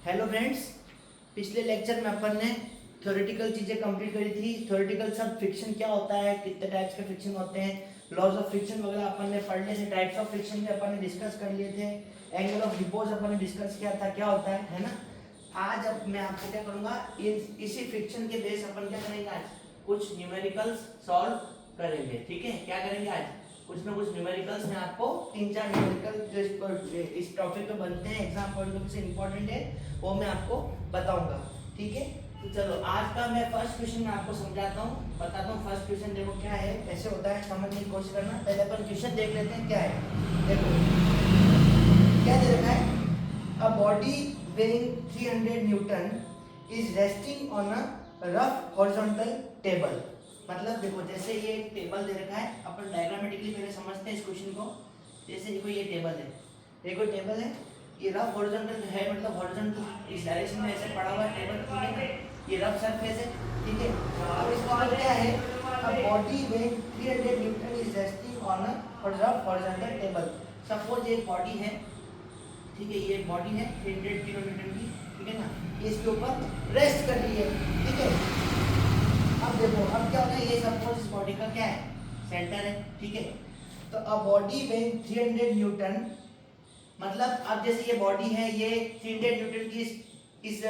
Hello friends, पिछले lecture में अपन ने थ्योरेटिकल चीज़ें कंप्लीट करी थी। थ्योरेटिकल सब फ्रिक्शन क्या होता है, कितने टाइप्स के फ्रिक्शन होते हैं, लॉज ऑफ फ्रिक्शन वगैरह अपन ने पढ़ लिए थे। टाइप्स ऑफ फ्रिक्शन भी अपन ने डिस्कस कर लिए थे। एंगल ऑफ रिपोज अपन ने डिस्कस किया था क्या होता है ना। आज अब मैं आपको क्या करूँगा, इसी फ्रिक्शन के बेस अपन क्या करेंगे, आज कुछ न्यूमेरिकल्स सॉल्व करेंगे। ठीक है, क्या करेंगे आज कुछ ना कुछ न्यूमेरिकल्स में आपको 3-4 न्यूमेरिकल जो इस टॉपिक पे बनते हैं, एग्जाम पॉइंट ऑफ व्यू से इंपॉर्टेंट है, वो मैं आपको बताऊंगा। ठीक है, तो चलो आज का मैं फर्स्ट क्वेश्चन में आपको समझाता हूँ, बताता हूँ। फर्स्ट क्वेश्चन देखो क्या है, कैसे होता है समझने की कोशिश करना। पहले अपन क्वेश्चन देख लेते हैं क्या है। देखो क्या दे रखा है, a body weighing 300 Newton is resting on a rough horizontal table. मतलब देखो जैसे ये एक टेबल दे रखा है, अपन डायग्रामेटिकली पहले समझते हैं इस क्वेश्चन को। जैसे देखो ये टेबल है, ये कोई टेबल है, ये रफ हॉरिजॉन्टल है, मतलब हॉरिजॉन्टल इस डायरेक्शन में ऐसे पड़ा हुआ है टेबल। ठीक है ना, ये रफ सरफेस है। ठीक है, अब इसका मतलब क्या है, a body weighing 300 Newton is resting on a rough horizontal table. Suppose एक बॉडी है, ठीक है, ये एक बॉडी है 300 किलो न्यूटन की। ठीक है ना, ये इसके ऊपर रेस्ट कर रही है। ठीक है, अब देखो अब क्या होता है, ये सपोज इस बॉडी का क्या है, सेंटर है। ठीक है, तो अ बॉडी weighing 300 न्यूटन, मतलब अब जैसे ये बॉडी है, ये 300 न्यूटन की इस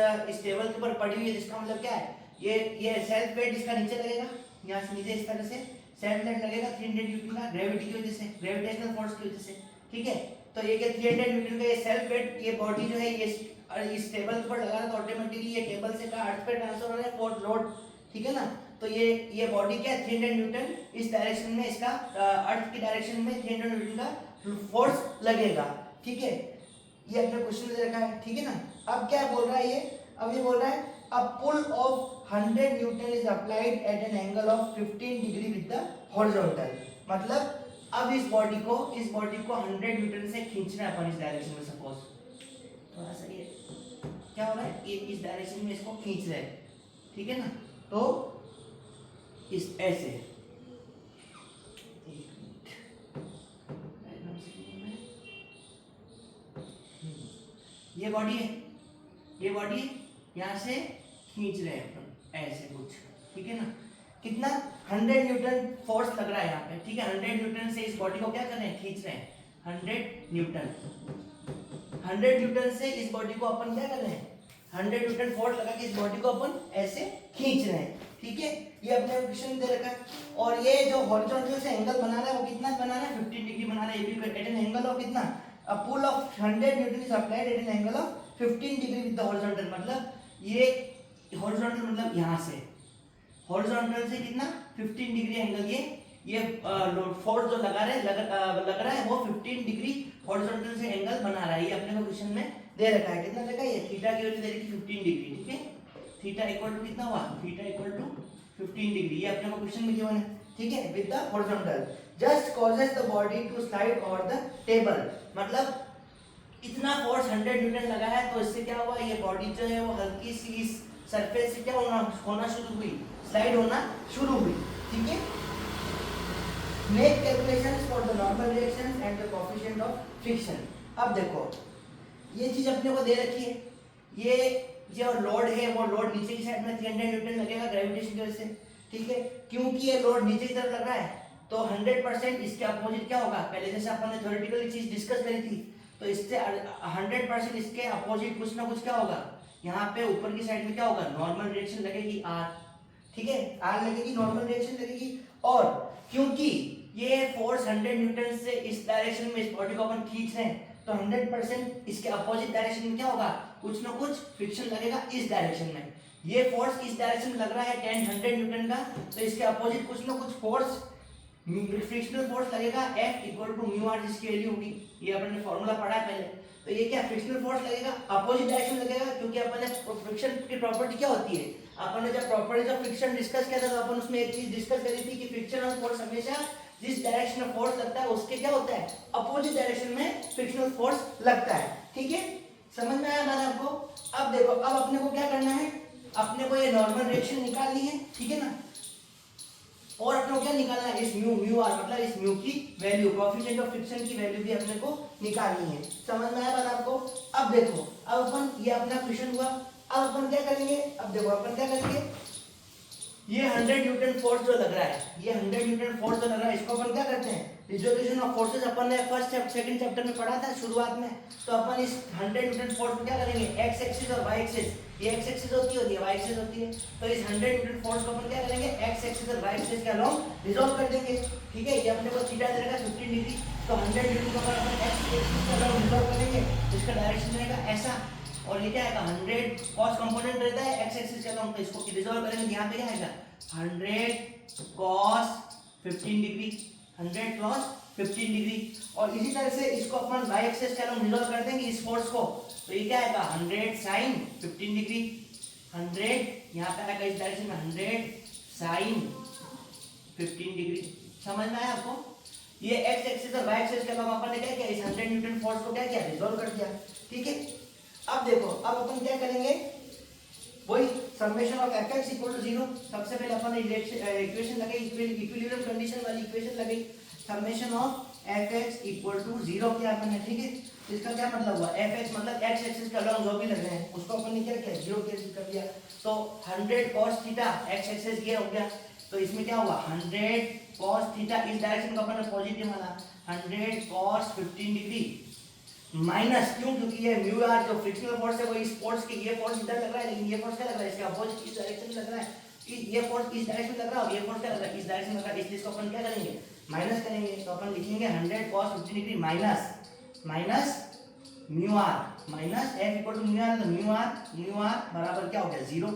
टेबल के ऊपर पड़ी हुई है। इसका मतलब क्या है, ये सेल्फ वेट इसका नीचे लगेगा, यहाँ से नीचे इस तरह से सेल्फ वेट लगेगा 300 न्यूटन का, ग्रेविटी की वजह से, ग्रेविटेशनल फोर्स की वजह से। ठीक है, तो ये 300 न्यूटन का ये सेल्फ वेट, ये बॉडी जो है ये इस टेबल के ऊपर लगा तो ऑटोमेटिकली ये टेबल से का अर्थ पे ट्रांसफर हो रहा है फोर्स लोड। ठीक है ना, तो ये बॉडी क्या है 300 न्यूटन, इस डायरेक्शन में इसका अर्थ की डायरेक्शन में 300 न्यूटन का फोर्स लगेगा। ठीक है, ये अपने क्वेश्चन दे रखा है। ठीक है ना, अब क्या बोल रहा है ये, अब ये बोल रहा है a pull of 100 newton is applied at an angle of 15 degree with the horizontal. मतलब अब इस बॉडी को 100 न्यूटन से खींचना है अपन इस डायरेक्शन में। सपोज थोड़ा सा ये क्या हो रहा है, ये इस डायरेक्शन में इसको खींच रहे हैं। ठीक है ना, तो इस ऐसे ये बॉडी है, ये बॉडी यहाँ से खींच रहे हैं अपन ऐसे कुछ। ठीक है ना, कितना 100 न्यूटन फोर्स लग रहा है यहाँ पे। ठीक है, 100 न्यूटन से इस बॉडी को क्या कर रहे हैं, खींच रहे हैं। 100 न्यूटन से इस बॉडी को अपन क्या कर रहे हैं, 100 न्यूटन फोर्स लगा के इस बॉडी को अपन ऐसे खींच रहे हैं। ठीक है, ये अपने क्वेश्चन दे रखा है। और ये जो हॉरिजॉन्टल से एंगल बना रहा है वो कितना बना रहा है, 15 डिग्री बना रहा है। ये भी एट एन एंगल ऑफ कितना, a pull of 100 newton is applied at an angle of 15 degree with the horizontal. मतलब ये हॉरिजॉन्टल मतलब यहाँ से हॉरिजॉन्टल से कितना 15 डिग्री एंगल, ये फोर्स जो लगा रहे लग रहा है वो 15 डिग्री हॉरिजॉन्टल से एंगल बना रहा है। ये अपने को क्वेश्चन में दे रखा है, कितना देखा, ये थीटा की वैल्यू दे रखी 15 डिग्री। ठीक है, थीटा इक्वल टू कितना हुआ, थीटा इक्वल टू 15 डिग्री, ये अपने को क्वेश्चन में गिवन है। ठीक है, with the horizontal just causes the body to slide over the table. मतलब इतना फोर्स 100 न्यूटन लगा है, तो इससे क्या हुआ, ये बॉडी जो है वो हल्की सी इस सरफेस से क्या होना शुरू हुई, स्लाइड होना शुरू हुई। ठीक है, make calculations for the normal reactions and the coefficient of friction. अब देखो ये चीज अपने को दे रखी है, ये जो लोड है वो लोड नीचे की साइड में 300 न्यूटन लगेगा ग्रेविटेशन की वजह से। ठीक है, क्योंकि ये लोड नीचे की तरफ लग रहा है तो 100% इसके अपोजिट क्या होगा, पहले जैसे अपन ने थ्योरेटिकली चीज डिस्कस करी थी, तो इससे 100% इसके अपोजिट कुछ ना कुछ क्या होगा, यहाँ पे ऊपर की साइड में क्या होगा, नॉर्मल रिएक्शन लगेगी आर। ठीक है, आर लगेगी, नॉर्मल रिएक्शन लगेगी। और क्योंकि ये फोर्स 100 न्यूटन से इस डायरेक्शन में इस बॉडी को अपन खींच रहे हैं, तो 100% इसके अपोजिट डायरेक्शन में क्या होगा, कुछ ना कुछ फ्रिक्शन लगेगा इस डायरेक्शन में। ये फोर्स इस डायरेक्शन में लग रहा है 100 न्यूटन का, तो इसके अपोजिट कुछ ना कुछ फोर्स फ्रिक्शनल फोर्स लगेगा F equal to mu R, जिसकी वैल्यू होगी, ये अपन ने फॉर्मूला पढ़ा है पहले। तो ये क्या फ्रिक्शनल फोर्स लगेगा, अपोजिट डायरेक्शन लगेगा, क्योंकि अपन ने फ्रिक्शन की प्रॉपर्टी क्या होती है, अपन ने जब प्रॉपर्टीज ऑफ फ्रिक्शन डिस्कस किया था तो अपन उसमें एक चीज डिस्कस करी थी कि फ्रिक्शनल फोर्स हमेशा जिस डायरेक्शन में फोर्स लगता है उसके क्या होता है, अपोजिट डायरेक्शन में फ्रिक्शनल फोर्स लगता है। ठीक है, समझ में आया मैंने आपको। अब देखो, अब अपने को क्या करना है, अपने को ये नॉर्मल रिएक्शन निकालनी है। ठीक है ना, और अपने को क्या निकालना है, इस म्यू आर, मतलब इस म्यू की वैल्यू, कोएफिशिएंट ऑफ फ्रिक्शन की वैल्यू भी अपने को निकालनी है। समझ में आया बात आपको। अब देखो, अब अपन ये अपना क्वेश्चन हुआ, अब अपन क्या करेंगे, अब देखो अपन क्या करेंगे, ये 100 न्यूटन फोर्स जो लग रहा है, ये 100 न्यूटन फोर्स जो लग रहा है, इसको अपन क्या करते हैं, रिजोल्यूशन ऑफ फोर्सेस अपन ने सेकंड चैप्टर में पढ़ा था शुरुआत में। तो अपन इस 100 न्यूटन फोर्स को क्या करेंगे, एक्स एक्सिस और वाई एक्सिस, ये एक्स एक्सिस होती है वाई एक्सिस होती है, तो इस 100 न्यूटन फोर्स को अपन क्या करेंगे, एक्स एक्सिस और वाई एक्सिस के अलोंग रिजॉल्व कर देंगे। ठीक है, ये अपने को थीटा दे देगा 15 डिग्री, तो 100 न्यूटन को अपन एक्स एक्सिस के अलोंग रिजॉल्व करेंगे, इसका डायरेक्शन रहेगा ऐसा, और ये क्या आएगा 100 cos कंपोनेंट रहता है एक्स एक्सिस के अलोंग, तो इसको रिजॉल्व करेंगे, यहाँ पे क्या आएगा 100 cos 15 डिग्री, 100 cos 15 डिग्री, और इसी तरह से इसको अपन y एक्सिस के अलोंग रिजॉल्व कर देंगे इस फोर्स को, तो ये क्या आएगा 100 sin 15 डिग्री, 100 यहाँ पे आएगा इस डायरेक्शन में 100 sin 15 डिग्री। समझ में आया आपको, ये x एक्सिस और y एक्सिस के अलोंग अपन ने क्या किया, इस 100 न्यूटन फोर्स को क्या किया, रिजॉल्व कर दिया। ठीक है, अब देखो, अब अपन क्या करेंगे, वही summation of fx equal to 0, सबसे पहले अपन ने इक्वेशन लगाई, इक्विलिब्रियम कंडीशन वाली इक्वेशन लगाई, summation of fx equal to 0 किया अपन ने। ठीक है, इसका क्या मतलब हुआ, fx मतलब x एक्सिस के अलोंग जो भी लग रहे हैं उसको अपन ने क्या किया, 0 कर दिया, तो 100 cos थीटा x एक्सिस ये हो गया, तो इसमें क्या हुआ 100 cos थीटा, इस डायरेक्शन को अपन ने पॉजिटिव माना, 100 cos 15 डिग्री माइनस, क्यों, क्योंकि ये म्यू आर जो फ्रिक्शनल फोर्स है वो इस फोर्स के, ये फोर्स इधर लग रहा है लेकिन ये फोर्स क्या लग रहा है, इसके अपोजिट इस डायरेक्शन में लग रहा है, कि ये फोर्स इस डायरेक्शन में लग रहा है और ये फोर्स क्या लग रहा है, इस डायरेक्शन में लग रहा है, इसलिए इसको अपन क्या करेंगे, माइनस करेंगे, तो अपन लिखेंगे 100 cos 15 degree minus mu R, minus f equal to mu R, तो म्यू आर बराबर क्या हो गया 0।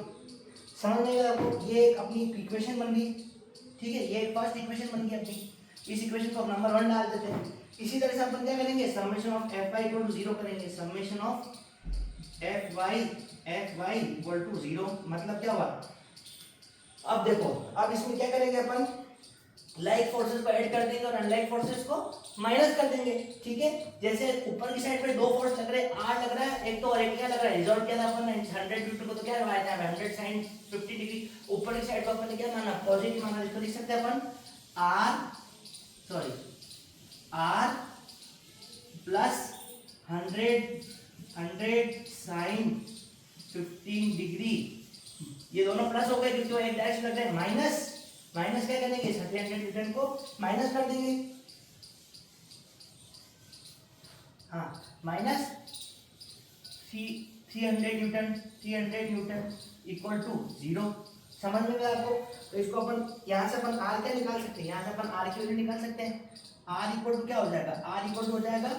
समझ में आया आपको, ये एक अपनी इक्वेशन बन गई। ठीक है, ये फर्स्ट इक्वेशन बन गई अपनी, इस इक्वेशन को नंबर 1 डाल देते हैं। इसी तरह से अपन क्या करेंगे, summation of fy equal to 0 करेंगे, summation of fy equal to 0, मतलब क्या हुआ, अब देखो, अब इसमें क्या करेंगे अपन, लाइक फोर्सेस को ऐड कर देंगे और अनलाइक फोर्सेस को माइनस कर देंगे। ठीक है, जैसे ऊपर की साइड पे दो फोर्स लग रहे हैं, R लग रहा है एक तो, और एक क्या लग रहा है, रिजॉल्व किया था अपन ने 100 न्यूटन को, तो क्या है 100 sin 50 डिग्री, ऊपर की साइड को अपन ने क्या माना, पॉजिटिव माना, इसको लिख सकते हैं अपन R प्लस 100 sin 15 डिग्री, ये दोनों प्लस हो गए क्योंकि वो एक डायरेक्शन लग रहा है, माइनस क्या करेंगे, 100 न्यूटन को माइनस कर देंगे, हाँ माइनस 300 न्यूटन इक्वल टू 0। समझ में गया आपको, तो इसको अपन यहाँ से अपन R क्या निकाल सकते हैं, यहाँ से अपन R की वैल्यू निकाल सकते हैं, R इक्वल टू क्या हो जाएगा, R इक्वल टू हो जाएगा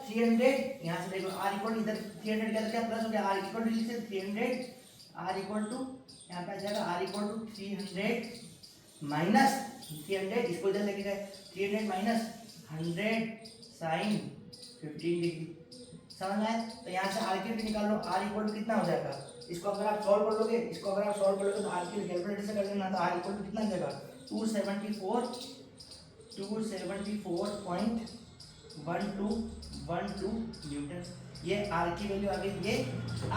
300, यहाँ से देखो R इक्वल टू इधर 300 का क्या प्लस हो गया, R इक्वल टू लिख सकते 300, R इक्वल टू यहाँ पे आ जाएगा R इक्वल टू 300 माइनस 300, इसको इधर लेके गए 300 माइनस 100 sin 15 डिग्री। समझ में आया, तो यहाँ से R की भी निकाल लो, R इक्वल टू कितना हो जाएगा, इसको अगर आप सॉल्व कर लोगे, तो R की कैलकुलेटर से कर लेना, तो R इक्वल टू कितना आ जाएगा 274.1212 न्यूटन, ये R की वैल्यू आ गई, ये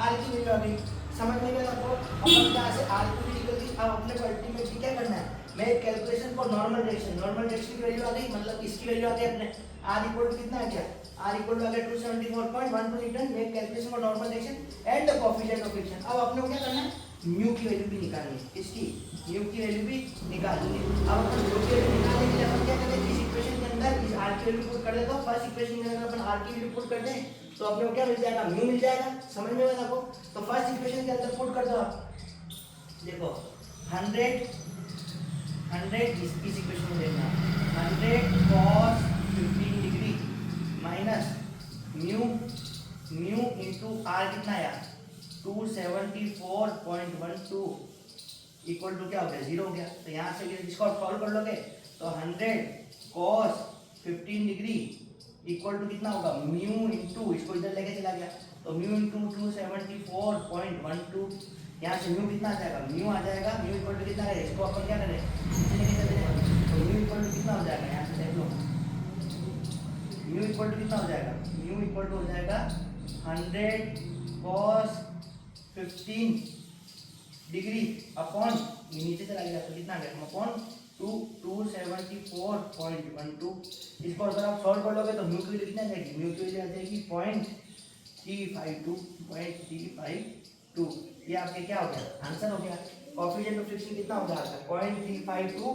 R की वैल्यू आ गई। समझ में गया आपको, अब यहाँ से R की भी निकल गई, अब अपने को अल्टीमेटली क्या करना है, मैं कैलकुलेशन को नॉर्मल डायरेक्शन की वैल्यू आ गई, मतलब इसकी वैल्यू आ गई अपने R इक्वल टू कितना आ गया, R इक्वल टू आ गया 274.12 न्यूटन, मैं कैलकुलेशन को normal direction and the coefficient of friction. अब अपने को क्या करना है, म्यू की वैल्यू भी निकालनी है, इसकी म्यू की वैल्यू भी निकालनी है। अब अपन म्यू की वैल्यू निकालने के लिए अपन क्या करते हैं, इस इक्वेशन के अंदर इस R की वैल्यू पुट कर देता हूं, फर्स्ट इक्वेशन के अंदर अपन R की वैल्यू पुट कर दें तो अपने को क्या मिल जाएगा, म्यू मिल जाएगा। समझ में आया आपको, तो फर्स्ट इक्वेशन के अंदर पुट कर दो आप, देखो 100 इस इक्वेशन में देखना, 100 cos 15 degree minus mu into R कितना आया 274.12 इक्वल टू क्या हो गया 0 हो गया। तो यहाँ से इसको सॉल्व कर लोगे तो 100 cos 15 डिग्री इक्वल टू कितना होगा, म्यू इनटू, इसको इधर लेके चला गया तो म्यू इनटू 274.12, यहाँ से म्यू कितना आ जाएगा, म्यू आ जाएगा, म्यू इक्वल टू कितना है, इसको अपन क्या करें लेके चले जाएं, तो म्यू इक्वल टू कितना हो जाएगा, यहाँ से देख लो म्यू इक्वल टू कितना हो जाएगा, म्यू इक्वल टू हो जाएगा 100 cos 15 डिग्री अपॉन नीचे चला गया तो कितना आ गया अपॉन 274.12। इसको अगर आप सॉल्व कर लोगे तो म्यू की वैल्यू कितना जाएगी, म्यू की वैल्यू आ जाएगी 0.352। ये आपके क्या हो गया, आंसर हो गया। कोएफिशिएंट ऑफ फ्रिक्शन कितना हो गया आपका 0.352।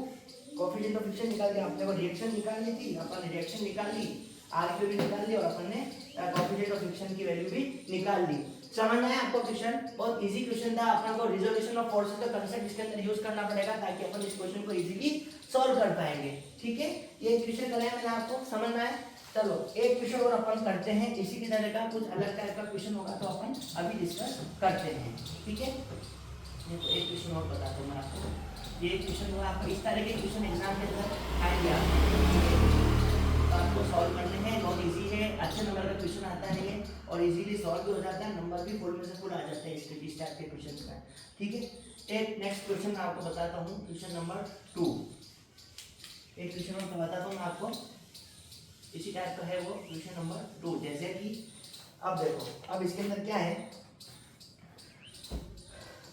कोएफिशिएंट ऑफ फ्रिक्शन निकाल दिया अपने को, रिएक्शन निकालनी थी, अपन ने रिएक्शन निकाल ली, आर की वैल्यू निकाल ली और अपन ने कोएफिशिएंट ऑफ फ्रिक्शन की वैल्यू भी निकाल ली। समझ में आया आपको क्वेश्चन? बहुत इजी क्वेश्चन था। अपन को रिजोल्यूशन ऑफ फोर्सेस का कांसेप्ट इसके अंदर यूज करना पड़ेगा ताकि अपन इस क्वेश्चन को इजीली सॉल्व कर पाएंगे। ठीक है, ये क्वेश्चन कराया मैंने आपको, समझ में आया? चलो एक क्वेश्चन और अपन करते हैं, इसी की तरह का कुछ अलग टाइप का क्वेश्चन होगा तो अपन अभी डिस्कस करते हैं। ठीक है, तो एक क्वेश्चन और बताता हूँ मैं आपको। ये क्वेश्चन हुआ आपको, इस तरह के क्वेश्चन एग्जाम के अंदर आएंगे आपको सॉल्व करने हैं। बहुत इजी है, अच्छे नंबर का क्वेश्चन आता है ये और इजीली सॉल्व भी हो जाता है, नंबर भी फुल में से फुल आ जाते हैं इस टाइप के क्वेश्चन का। ठीक है, एक नेक्स्ट क्वेश्चन मैं आपको बताता हूँ, क्वेश्चन नंबर 2। एक क्वेश्चन और बताता हूँ मैं आपको, इसी टाइप का है वो क्वेश्चन नंबर 2। जैसे कि अब देखो, अब इसके अंदर क्या है,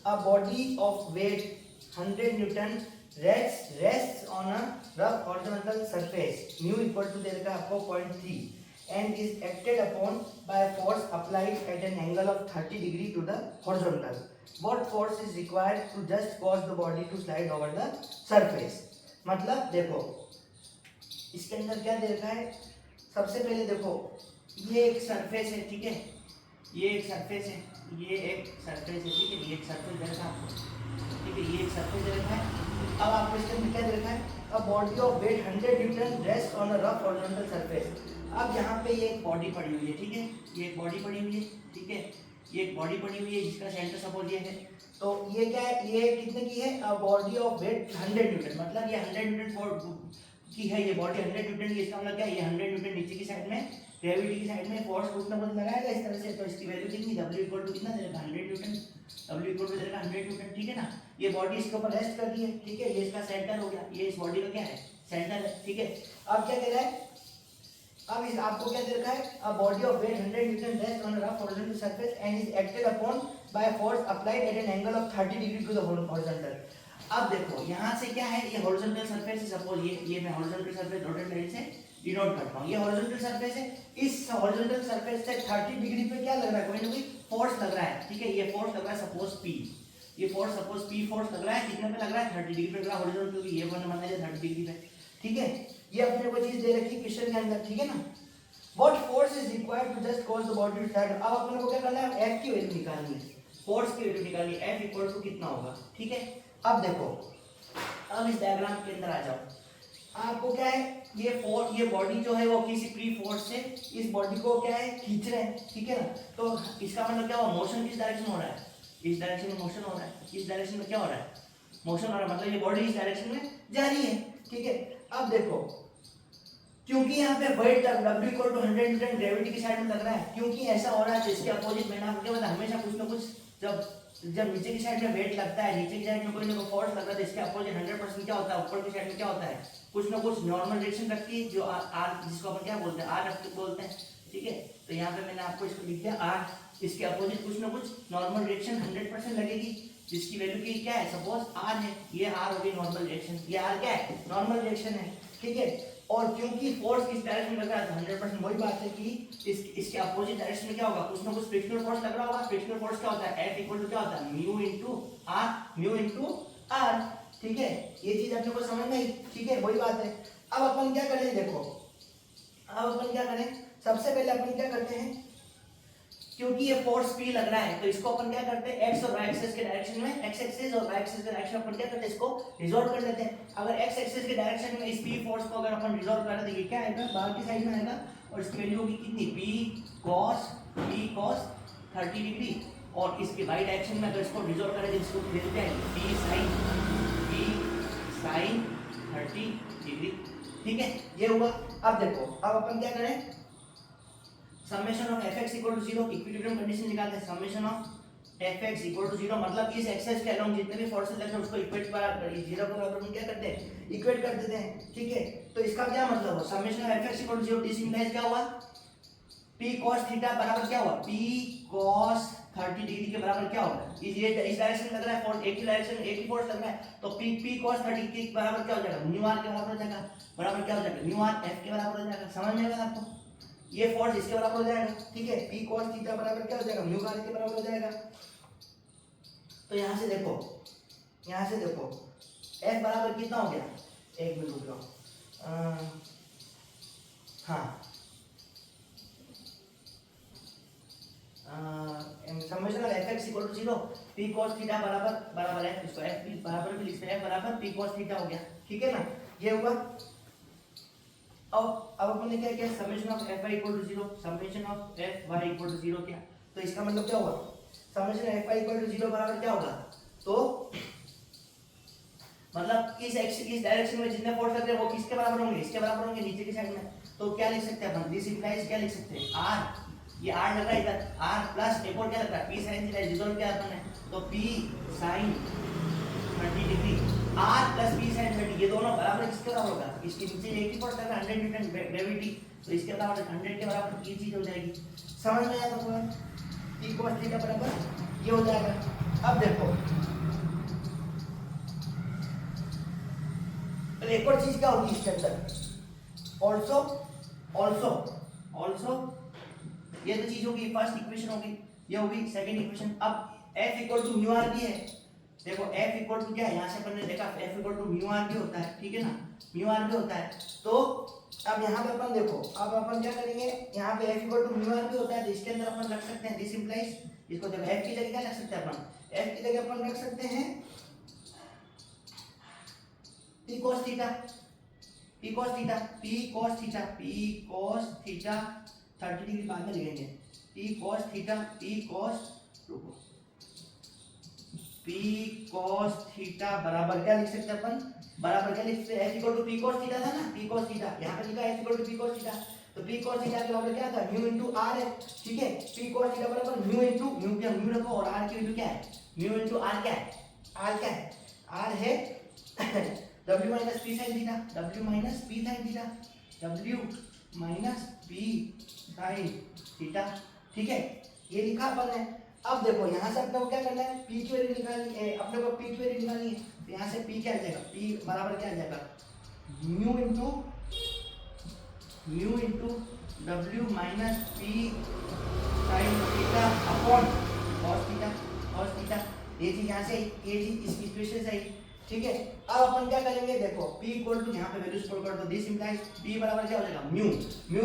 a body of weight 100 Newton rests on a rough horizontal surface, mu equal to दे रखा है आपको 0.3 and is acted upon by a force applied at an angle of 30 degree to the horizontal. What force is required to just cause the body to slide over the surface? मतलब देखो इसके अंदर क्या दे रखा है, सबसे पहले देखो ये एक सरफेस है, ठीक है, ये एक सरफेस है, ये एक सरफेस है, ठीक है, ये एक सरफेस दे रखा है आपको, ठीक है, ये एक सरफेस दे रखा है। अब आपको इसके अंदर क्या दे रखा है, a body of weight 100 newton rest on a rough horizontal surface. अब यहाँ पे ये एक बॉडी पड़ी हुई है, ठीक है, ये एक बॉडी पड़ी हुई है, ठीक है, ये एक बॉडी पड़ी हुई है जिसका सेंटर सपोज ये है। तो ये क्या है, ये कितने की है, a body of weight 100 newton, मतलब ये 100 न्यूटन की है, ये बॉडी 100 न्यूटन की, इसका मतलब क्या है, ये 100 न्यूटन नीचे की साइड में ग्रेविटी की साइड में फोर्स कुछ ना कुछ लगाएगा इस तरह से, तो इसकी वैल्यू कितनी, W इक्वल टू कितना देगा 100 न्यूटन, W इक्वल टू देगा 100 न्यूटन, ठीक है ना। ये बॉडी इसके ऊपर रेस्ट कर रही है, ठीक है, ये इसका सेंटर हो गया, ये इस बॉडी का क्या है, सेंटर है, ठीक है। अब क्या कह रहा है, अब इस आपको क्या दे रखा है, a body of weight 100 newton rest on a rough horizontal surface and is acted upon by force applied at an angle of 30 degree to the horizontal. अब देखो यहाँ से क्या है, ये हॉरिजॉन्टल सरफेस है, सपोज ये मैं हॉरिजॉन्टल सरफेस डॉटेड लाइन से डिनोट करता हूँ, ये हॉरिजॉन्टल सरफेस है, इस हॉरिजॉन्टल सरफेस से 30 डिग्री पे क्या लग रहा है, कोई ना कोई फोर्स लग रहा है, ठीक है, ये फोर्स लग रहा है सपोज P, ये फोर्स सपोज P फोर्स लग रहा है, कितने पे लग रहा है 30 डिग्री पे लग रहा है हॉरिजॉन्टल, क्योंकि ये वन बनना है 30 डिग्री पे, ठीक है। ये अपने को चीज दे रखी है क्वेश्चन के अंदर, ठीक है ना। What force is required to just cause the body to slide? अब अपन को क्या करना है, F की वैल्यू निकालनी है, फोर्स की वैल्यू निकालनी है, F इक्वल टू कितना होगा, ठीक है। अब देखो, अब इस डायग्राम के अंदर आ जाओ, आपको क्या है, ये बॉडी जो है वो किसी प्री फोर्स से इस बॉडी को क्या है खींच रहे हैं, ठीक है ना। तो इसका मतलब क्या हुआ, मोशन किस डायरेक्शन हो रहा है, इस डायरेक्शन में मोशन हो रहा है, इस डायरेक्शन में क्या हो रहा है, मोशन हो रहा है, मतलब ये बॉडी इस डायरेक्शन में जा रही है, ठीक है। अब देखो क्योंकि यहाँ पे weight W equal to 100 newton gravity की साइड में लग रहा है, क्योंकि ऐसा हो रहा है तो इसके अपोजिट मैंने आपको क्या बताया, हमेशा कुछ ना कुछ जब नीचे की साइड में वेट लगता है, नीचे की साइड में कोई ना कोई फोर्स लग रहा है, तो इसके अपोजिट 100% क्या होता है, ऊपर की साइड में क्या होता है, कुछ ना कुछ नॉर्मल डायरेक्शन रखती है, जो R जिसको अपन क्या बोलते हैं, R बोलते हैं, ठीक है। तो यहाँ पे मैंने आपको इसको लिख दिया R, इसके अपोजिट कुछ ना कुछ नॉर्मल डायरेक्शन 100% लगेगी, जिसकी वैल्यू की क्या है, सपोज R है, ये R हो गई नॉर्मल डायरेक्शन, ये R क्या है, नॉर्मल डायरेक्शन है, ठीक है। और क्योंकि फोर्स इस डायरेक्शन में लग रहा है तो 100% वही बात है कि इसके अपोजिट डायरेक्शन में क्या होगा, कुछ ना कुछ फ्रिक्शनल फोर्स लग रहा होगा। फ्रिक्शनल फोर्स क्या होता है, F इक्वल टू क्या होता है, म्यू इनटू R, ठीक है। ये चीज अपने को समझ में आई, ठीक है, वही बात है। अब अपन क्या करें, देखो अब अपन क्या करें, सबसे पहले अपन क्या करते हैं, क्योंकि ये फोर्स P लग रहा है तो इसको अपन क्या करते हैं, x और y एक्सिस के डायरेक्शन में, x एक्सिस और y एक्सिस के डायरेक्शन में अपन क्या करते हैं, इसको रिजॉल्व कर लेते हैं। अगर x एक्सिस के डायरेक्शन में इस P फोर्स को अगर अपन रिजॉल्व कर देंगे क्या आएगा, बाहर की साइड में आएगा और इसकी वैल्यू होगी कितनी, P cos 30 डिग्री, और इसके y डायरेक्शन में अगर इसको रिजॉल्व करें तो इसको देते हैं P sin 30 डिग्री, ठीक है, ये हुआ। अब देखो, अब अपन क्या करें, summation of fx equal to 0, equilibrium condition निकालते हैं, summation of fx equal to 0, मतलब इस एक्सेस के अलोंग जितने भी फोर्सेस लग रहे हैं उसको इक्वेट पर 0 के बराबर हम क्या करते हैं, इक्वेट कर देते हैं, ठीक है। तो इसका क्या मतलब हुआ, summation of fx equal to 0 this implies क्या हुआ, p cos थीटा बराबर क्या हुआ, p cos 30 डिग्री के बराबर क्या होगा, ये इस डायरेक्शन में लग रहा है फोर्स, एक ही डायरेक्शन में एक ही फोर्स लग रहा है, तो पी पी cos 30 के बराबर क्या हो जाएगा, म्यू आर के बराबर हो जाएगा, बराबर क्या हो जाएगा, म्यू आर एफ के बराबर हो जाएगा। समझ में आएगा आपको, ये फोर्स इसके बराबर हो जाएगा, ठीक है, पी cos थीटा बराबर क्या हो जाएगा, म्यू आर के बराबर हो जाएगा। तो यहाँ से देखो, यहाँ से देखो एफ बराबर कितना हो गया, एक मिनट रुक जाओ, हाँ summation of fx equal to 0 p cos theta बराबर बराबर है, इसको f p बराबर भी लिखते हैं, बराबर p cos थीटा हो गया, ठीक है ना, ये हुआ। अब अपन ने क्या किया, summation of fy equal to 0 summation of fy equal to 0 किया, तो इसका मतलब क्या होगा, समेशन fy इक्वल टू 0 बराबर क्या होगा, तो मतलब इस डायरेक्शन में जितने फोर्स लग रहे हैं वो किसके बराबर होंगे, इसके बराबर होंगे नीचे की साइड में। तो क्या लिख सकते हैं अपन, दिस इंप्लाइज क्या लिख सकते हैं, r, ये r लग रहा है इधर, r प्लस एक और क्या लग रहा है, p sin थीटा रिजोल्व किया अपन ने, तो p sin 30 degree r plus p sin 30, ये दोनों बराबर किसके बराबर होगा, इसके नीचे एक ही फोर्स लग रहा है 100 न्यूटन ग्रेविटी, तो इसके बराबर 100 के बराबर ये चीज हो जाएगी। समझ में आया तो p cos थीटा बराबर ये हो जाएगा। अब देखो एक और चीज क्या होगी इसके अंदर, ऑल्सो ऑल्सो ऑल्सो, ये तो चीज होगी, फर्स्ट इक्वेशन होगी, ये होगी सेकंड इक्वेशन। अब f equal to mu R भी है, देखो f इक्वल टू क्या है, यहाँ से अपन ने देखा f equal to mu R भी होता है, ठीक है ना, म्यू आर भी होता है। तो अब यहाँ पे अपन देखो, अब अपन क्या करेंगे, यहाँ पे f equal to mu R भी होता है, तो इसके अंदर अपन रख सकते हैं दिस इंप्लाइज, इसको देखो f की जगह क्या रख सकते हैं अपन, f की जगह अपन रख सकते हैं p cos theta, p cos theta, p cos theta, p cos theta 30 degree बाद में लिखेंगे, p cos theta, p cos, रुको, p cos थीटा बराबर क्या लिख सकते हैं अपन, बराबर क्या लिख सकते हैं, f equal to p cos theta था ना, p cos थीटा, यहाँ पे लिखा है f equal to p cos theta, तो p cos थीटा के बराबर क्या था, म्यू इनटू r है, ठीक है, p cos थीटा बराबर म्यू इनटू म्यू, क्या म्यू रखो, और r की वैल्यू क्या है, म्यू इनटू r क्या है, r क्या है, r है w minus p sin theta, w minus p sin theta, w minus p sin theta, ठीक है, ये लिखा अपन ने। अब देखो यहाँ से अपने को क्या करना है, p की वैल्यू निकालनी है, अपने को p की वैल्यू निकालनी है, तो यहाँ से p क्या आ जाएगा, p बराबर क्या आ जाएगा, mu into w minus p sin theta upon cos theta, ये चीज यहाँ से, ये चीज इस इक्वेशन से आई, ठीक है। अब अपन क्या करेंगे, देखो p इक्वल टू यहाँ पे वैल्यू पुट कर दो, दिस इंप्लाइज p बराबर क्या हो जाएगा, म्यू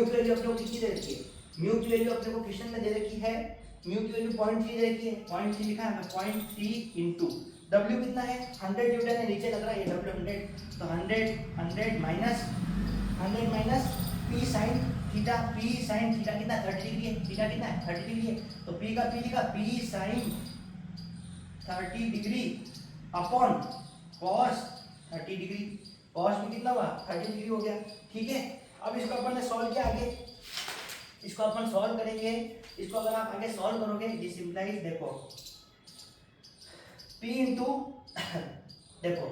की वैल्यू अपने को कितनी दे रखी है, म्यू की वैल्यू अपने को क्वेश्चन में दे रखी है, म्यू की वैल्यू 0.3 दे रखी है, 0.3 लिखा है, 0.3 इनटू w कितना है, 100 न्यूटन है, नीचे लग रहा है ये w 100, तो 100 माइनस p sin थीटा कितना 30 डिग्री है, थीटा कितना है 30 डिग्री है, तो p का p लिखा, p sin 30 degree upon cos 30 degree, cos भी कितना हुआ 30 डिग्री हो गया, ठीक है। अब इसको अपन ने सॉल्व किया, आगे इसको अपन सॉल्व करेंगे, इसको अगर आप आगे सॉल्व करोगे, दिस इंप्लाइज देखो p इनटू देखो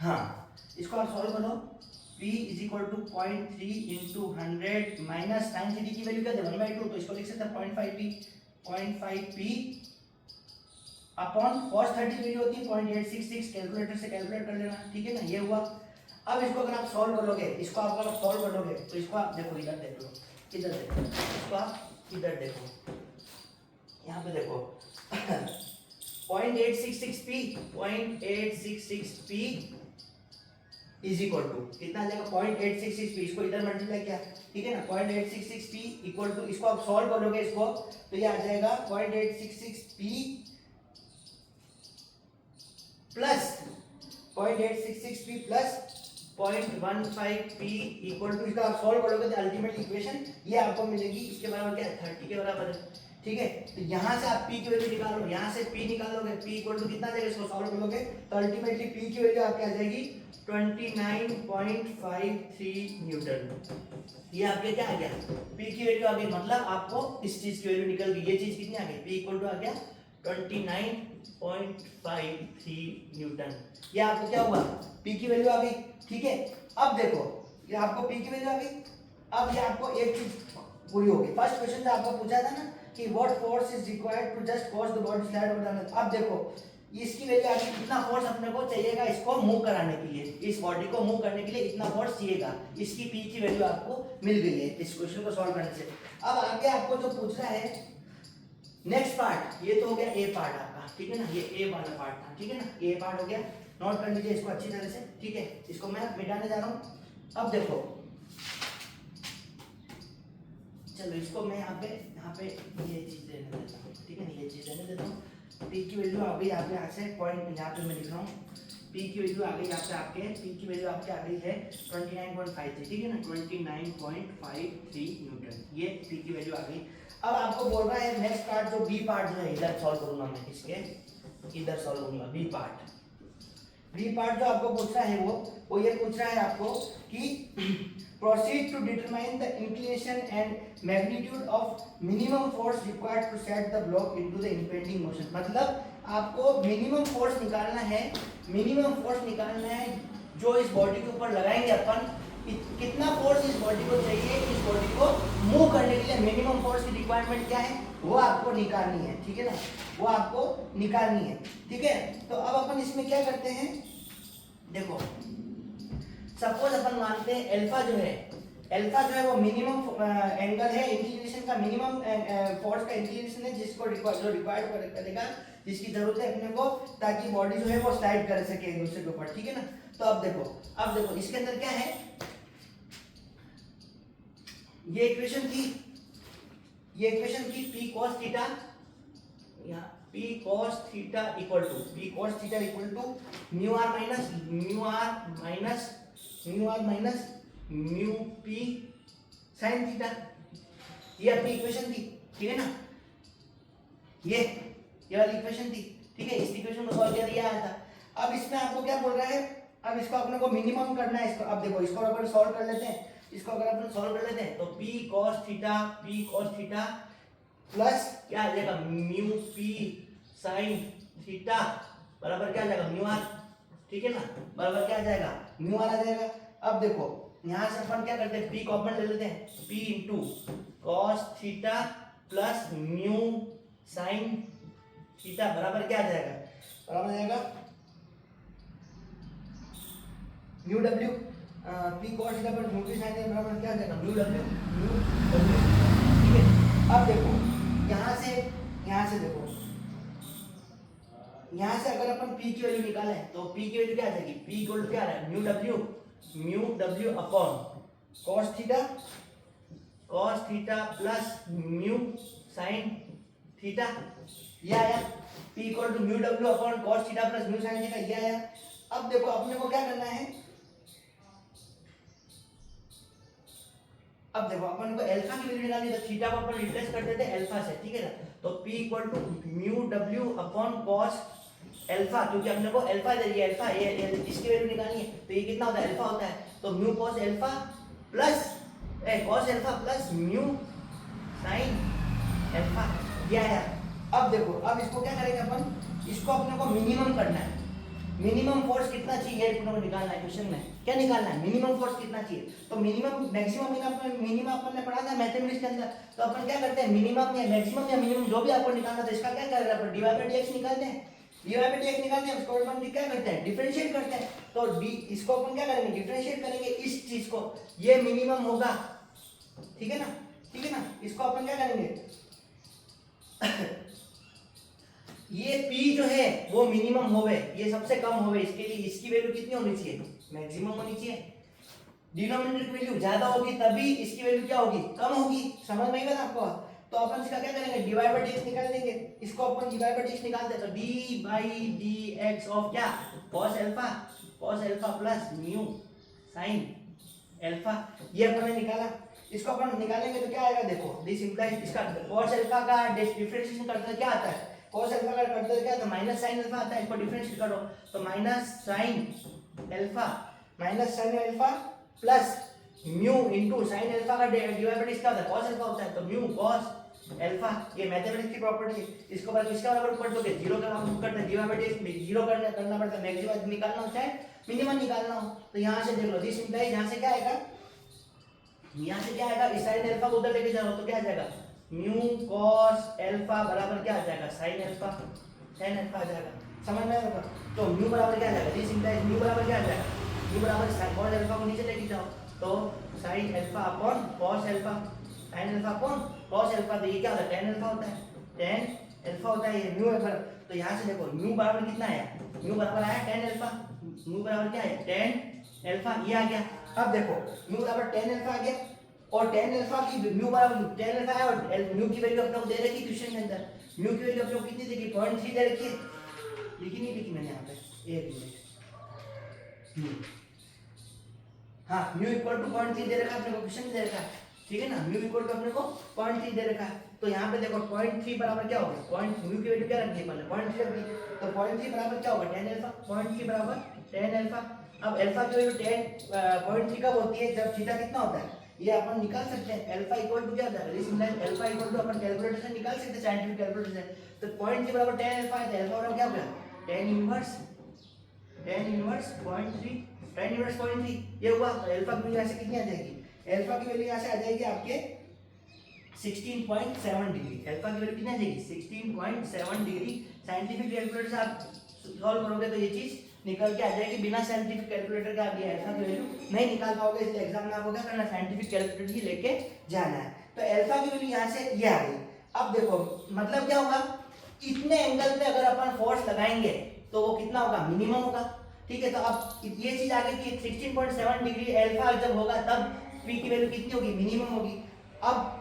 हाँ, इसको आप सॉल्व करो, p is equal to 0.3 into 100 minus sin theta की वैल्यू क्या है 1/2, तो इसको लिख सकते हैं 0.5p अपॉन cos 30 वैल्यू होती है 0.866, कैलकुलेटर से कैलकुलेट कर लेना, ठीक है ना, ये हुआ। अब इसको अगर आप सॉल्व करोगे, इसको आप अगर सॉल्व करोगे, तो इसको आप देखो, इधर देखो, इधर देखो, इसको आप इधर देखो, यहाँ पे देखो 0.866p इज इक्वल टू कितना आ जाएगा 0.866p, इसको इधर मल्टीप्लाई किया, ठीक है ना, 0.866p इक्वल टू, इसको आप सॉल्व करोगे इसको, तो ये आ जाएगा 0.866p plus 0.866p plus 0.15p equal to, इसका आप सॉल्व करोगे तो अल्टीमेट इक्वेशन ये आपको मिलेगी, इसके बराबर क्या है 30 के बराबर है, ठीक है। तो यहाँ से आप p की वैल्यू निकालो, यहाँ से p निकालोगे, p इक्वल टू कितना आ जाएगा, इसको सॉल्व करोगे तो अल्टीमेटली p की वैल्यू आपकी आ जाएगी 29.53 न्यूटन, ये आपके क्या आ गया, p की वैल्यू आ गई, मतलब आपको इस चीज की वैल्यू निकल गई, ये चीज कितनी आ गई, p इक्वल टू आ गया 29.53 न्यूटन, ये आपको क्या हुआ, p की वैल्यू आ गई, ठीक है। अब देखो ये आपको p की वैल्यू आ गई, अब ये आपको एक चीज पूरी होगी, फर्स्ट क्वेश्चन जो आपको पूछा था ना कि what force is required to just cause the body slide over the. अब देखो इसकी वैल्यू आगे कितना फोर्स अपने को चाहिएगा इसको मूव कराने के लिए, इस बॉडी को मूव करने के लिए इतना फोर्स चाहिएगा, इसकी पी की वैल्यू आपको मिल गई है इस क्वेश्चन को सॉल्व करने से। अब आगे आपको जो पूछ रहा है नेक्स्ट पार्ट, ये तो हो गया ए पार्ट आपका, ठीक है ना, ये ए वाला पार्ट था, ठीक है ना, ये पार्ट हो गया, नोट कर लीजिए इसको अच्छी तरह से, ठीक है, इसको मैं मिटाने जा रहा हूँ। अब देखो चलो इसको मैं यहाँ पे ये चीज रहने देता हूँ, ठीक है ना, ये चीज रहने देता हूँ। पी की वैल्यू आ गई यहाँ से पॉइंट, यहाँ पे मैं लिख रहा हूँ पी की वैल्यू आ गई यहाँ पे आपके, पी की वैल्यू आपके आ गई है 29.53, ठीक है ना, 29.53 न्यूटन, ये पी की वैल्यू आ गई। अब आपको बोल रहा है नेक्स्ट पार्ट जो बी पार्ट जो है इधर सॉल्व करूंगा मैं, इसके इधर सॉल्व करूंगा बी पार्ट। बी पार्ट जो आपको पूछ रहा है वो ये पूछ रहा है आपको कि proceed to determine the inclination and magnitude of minimum force required to set the block into the impending motion। मतलब आपको मिनिमम फोर्स निकालना है, मिनिमम फोर्स निकालना है जो इस बॉडी के ऊपर लगाएंगे अपन, कितना फोर्स इस बॉडी को चाहिए, इस बॉडी को मूव करने के लिए मिनिमम फोर्स की रिक्वायरमेंट क्या है वो आपको निकालनी है, ठीक है ना, वो आपको निकालनी है, ठीक है। तो अब अपन इसमें क्या करते हैं, देखो सपोज अपन मानते हैं अल्फा जो है वो मिनिमम एंगल है, इंक्लिनेशन का मिनिमम फोर्स का इंक्लिनेशन है जिसको रिक्वायर्ड करेगा, जिसकी जरूरत है अपने को ताकि बॉडी जो है वो स्लाइड कर सके एक दूसरे के ऊपर, ठीक है ना। तो अब देखो इसके अंदर क्या है, ये इक्वेशन थी p cos थीटा, यहाँ p cos theta equal to mu r minus mu p sin theta, ये अपनी इक्वेशन थी, ठीक है ना, ये वाली इक्वेशन थी, ठीक है। इस इक्वेशन को सॉल्व किया आया था। अब इसमें आपको क्या बोल रहा है, अब इसको अपने को मिनिमम करना है इसको। अब देखो इसको अगर सॉल्व कर लेते हैं, इसको अगर अपन सॉल्व कर लेते हैं तो p cos थीटा प्लस क्या आ जाएगा म्यू p sin थीटा बराबर क्या आ जाएगा म्यू r, ठीक है ना, बराबर क्या आ जाएगा म्यू r आ जाएगा। अब देखो यहाँ से अपन क्या करते हैं, p कॉमन ले लेते हैं, p into cos theta plus mu sin theta बराबर क्या आ जाएगा, बराबर आ जाएगा mu w, p cos theta पर म्यू p sin थीटा बराबर क्या आ जाएगा म्यू w, ठीक है। अब देखो यहाँ से देखो यहाँ से अगर अपन p की वैल्यू निकालें तो p की वैल्यू क्या आ जाएगी, p इक्वल टू क्या आ रहा है mu w upon cos theta plus mu sin theta, ये आया p equal to mu w upon cos theta plus mu sin theta, ये आया। अब देखो अपने को क्या करना है, अब देखो अपन को अल्फा की वैल्यू निकालनी है तो थीटा को अपन रिप्लेस कर देते हैं अल्फा से, ठीक है ना। तो p equal to mu w upon cos alpha, क्योंकि हमने को अल्फा दे दिया, अल्फा ये इसकी वैल्यू निकालनी है तो ये कितना होता है अल्फा होता है, तो mu cos alpha plus cos alpha plus mu sin alpha, ये आया। अब देखो अब इसको क्या करेंगे अपन, इसको अपने को मिनिमम करना है, मिनिमम फोर्स कितना चाहिए अपने को निकालना है, क्वेश्चन में क्या निकालना है मिनिमम फोर्स कितना चाहिए। तो मिनिमम मैक्सिमम मिनिमम अपन ने पढ़ा था मैथमेटिक्स के अंदर, तो अपन क्या करते हैं मिनिमम या मैक्सिमम या मिनिमम जो भी आपको निकालना था इसका क्या कर रहे हैं अपन dy बाई dx निकालते हैं, उसको अपन क्या करते हैं डिफरेंशिएट करते हैं। तो d इसको अपन क्या करेंगे डिफरेंशिएट करेंगे इस चीज को, ये मिनिमम होगा, ठीक है ना, इसको अपन क्या करेंगे ये p जो है वो मिनिमम होवे, ये सबसे कम होवे, इसके लिए इसकी वैल्यू कितनी होनी चाहिए मैक्सिमम होनी चाहिए, डिनोमिनेटर की वैल्यू ज्यादा होगी तभी इसकी वैल्यू क्या होगी कम होगी, समझ में आएगा ना आपको। तो अपन इसका क्या करेंगे dy बाई dx निकाल देंगे, इसको अपन dy बाई dx निकालते हैं तो d बाई dx ऑफ क्या cos alpha plus mu sin alpha, ये अपन ने निकाला। इसको अपन निकालेंगे तो क्या आएगा, देखो दिस इंप्लाइज इसका cos अल्फा का डिफरेंशिएशन करते क्या आता है, cos अल्फा का करते क्या आता है माइनस sin अल्फा आता है, इसको डिफरेंशिएट करो तो minus sin alpha plus mu into sin alpha का डिवाइड बाय इसका cos अल्फा होता है तो म्यू cos अल्फा, ये मैथमेटिक्स की प्रॉपर्टी है। इसको बाद इसका बराबर पढ़ दोगे 0 का हम करते हैं डिवाइड बाय dx 0 करना पड़ता है, मैक्सिमम निकालना होता है मिनिमम निकालना हो। तो यहां से देख लो दिस इंप्लाइज यहां से क्या आएगा, इस sin अल्फा को उधर लेके जाओ तो क्या आ जाएगा म्यू कॉस अल्फा बराबर क्या आ जाएगा साइन अल्फा, tan अल्फा आ जाएगा। समझ में आएगा? तो म्यू बराबर क्या आ जाएगा, दिस इंप्लाइज म्यू बराबर क्या आ जाएगा, म्यू बराबर sin cos अल्फा को नीचे लेके जाओ तो sin alpha upon cos alpha, sin alpha upon cos alpha, तो ये क्या होता है tan अल्फा होता है, tan अल्फा होता है, ये म्यू है। तो यहाँ से देखो म्यू बराबर कितना आया, म्यू बराबर आया tan अल्फा, म्यू बराबर क्या है tan अल्फा, ये आ गया। अब देखो म्यू बराबर tan अल्फा आ गया और tan अल्फा की म्यू बराबर tan अल्फा है और म्यू की वैल्यू अपने को दे रखी क्वेश्चन के अंदर, म्यू की वैल्यू अपने को कितनी देखी 0.3 दे रखी है, लिखी नहीं लिखी मैंने यहाँ पे, एक मिनट, हाँ म्यू इक्वल टू 0.3 दे रखा है अपने को, क्वेश्चन में दे रखा है, ठीक है ना, म्यू इक्वल टू अपने को 0.3 दे रखा है। तो यहाँ पे देखो 0.3 बराबर क्या होगा, पॉइंट म्यू की वैल्यू क्या रखी है पहले 0.3 रख दी, तो 0.3 बराबर क्या होगा tan अल्फा, 0.3 बराबर tan अल्फा। अब अल्फा की वैल्यू tan 0.3 कब होती है, जब थीटा कितना होता है, ये अपन निकाल सकते हैं, अल्फा इक्वल टू क्या होता है, इसमें अल्फा इक्वल टू अपन कैलकुलेटर से निकाल सकते हैं, साइंटिफिक कैलकुलेटर से। तो 0.3 बराबर tan अल्फा है, तो अल्फा बराबर क्या होगा tan इनवर्स 0.3, tan इनवर्स 0.3 ये हुआ। तो अल्फा की वैल्यू यहाँ से कितनी आ जाएगी, अल्फा की वैल्यू यहाँ से आ जाएगी आपके 16.7 डिग्री, अल्फा की वैल्यू कितनी आ जाएगी 16.7 डिग्री। साइंटिफिक कैलकुलेटर से आप सॉल्व करोगे तो ये चीज निकल के आ जाएगी, बिना साइंटिफिक कैलकुलेटर के आप ये अल्फा की वैल्यू नहीं निकाल पाओगे, इसलिए एग्जाम में आपको क्या करना है, साइंटिफिक कैलकुलेटर ही लेके जाना है। तो अल्फा की वैल्यू यहाँ से ये आ गई। अब देखो मतलब क्या होगा, इतने एंगल पे अगर अपन फोर्स लगाएंगे तो वो कितना होगा, मिनिमम होगा, ठीक है। तो अब ये चीज आ गई कि 16.7 डिग्री अल्फा जब होगा तब पी की वैल्यू कितनी होगी, मिनिमम होगी। अब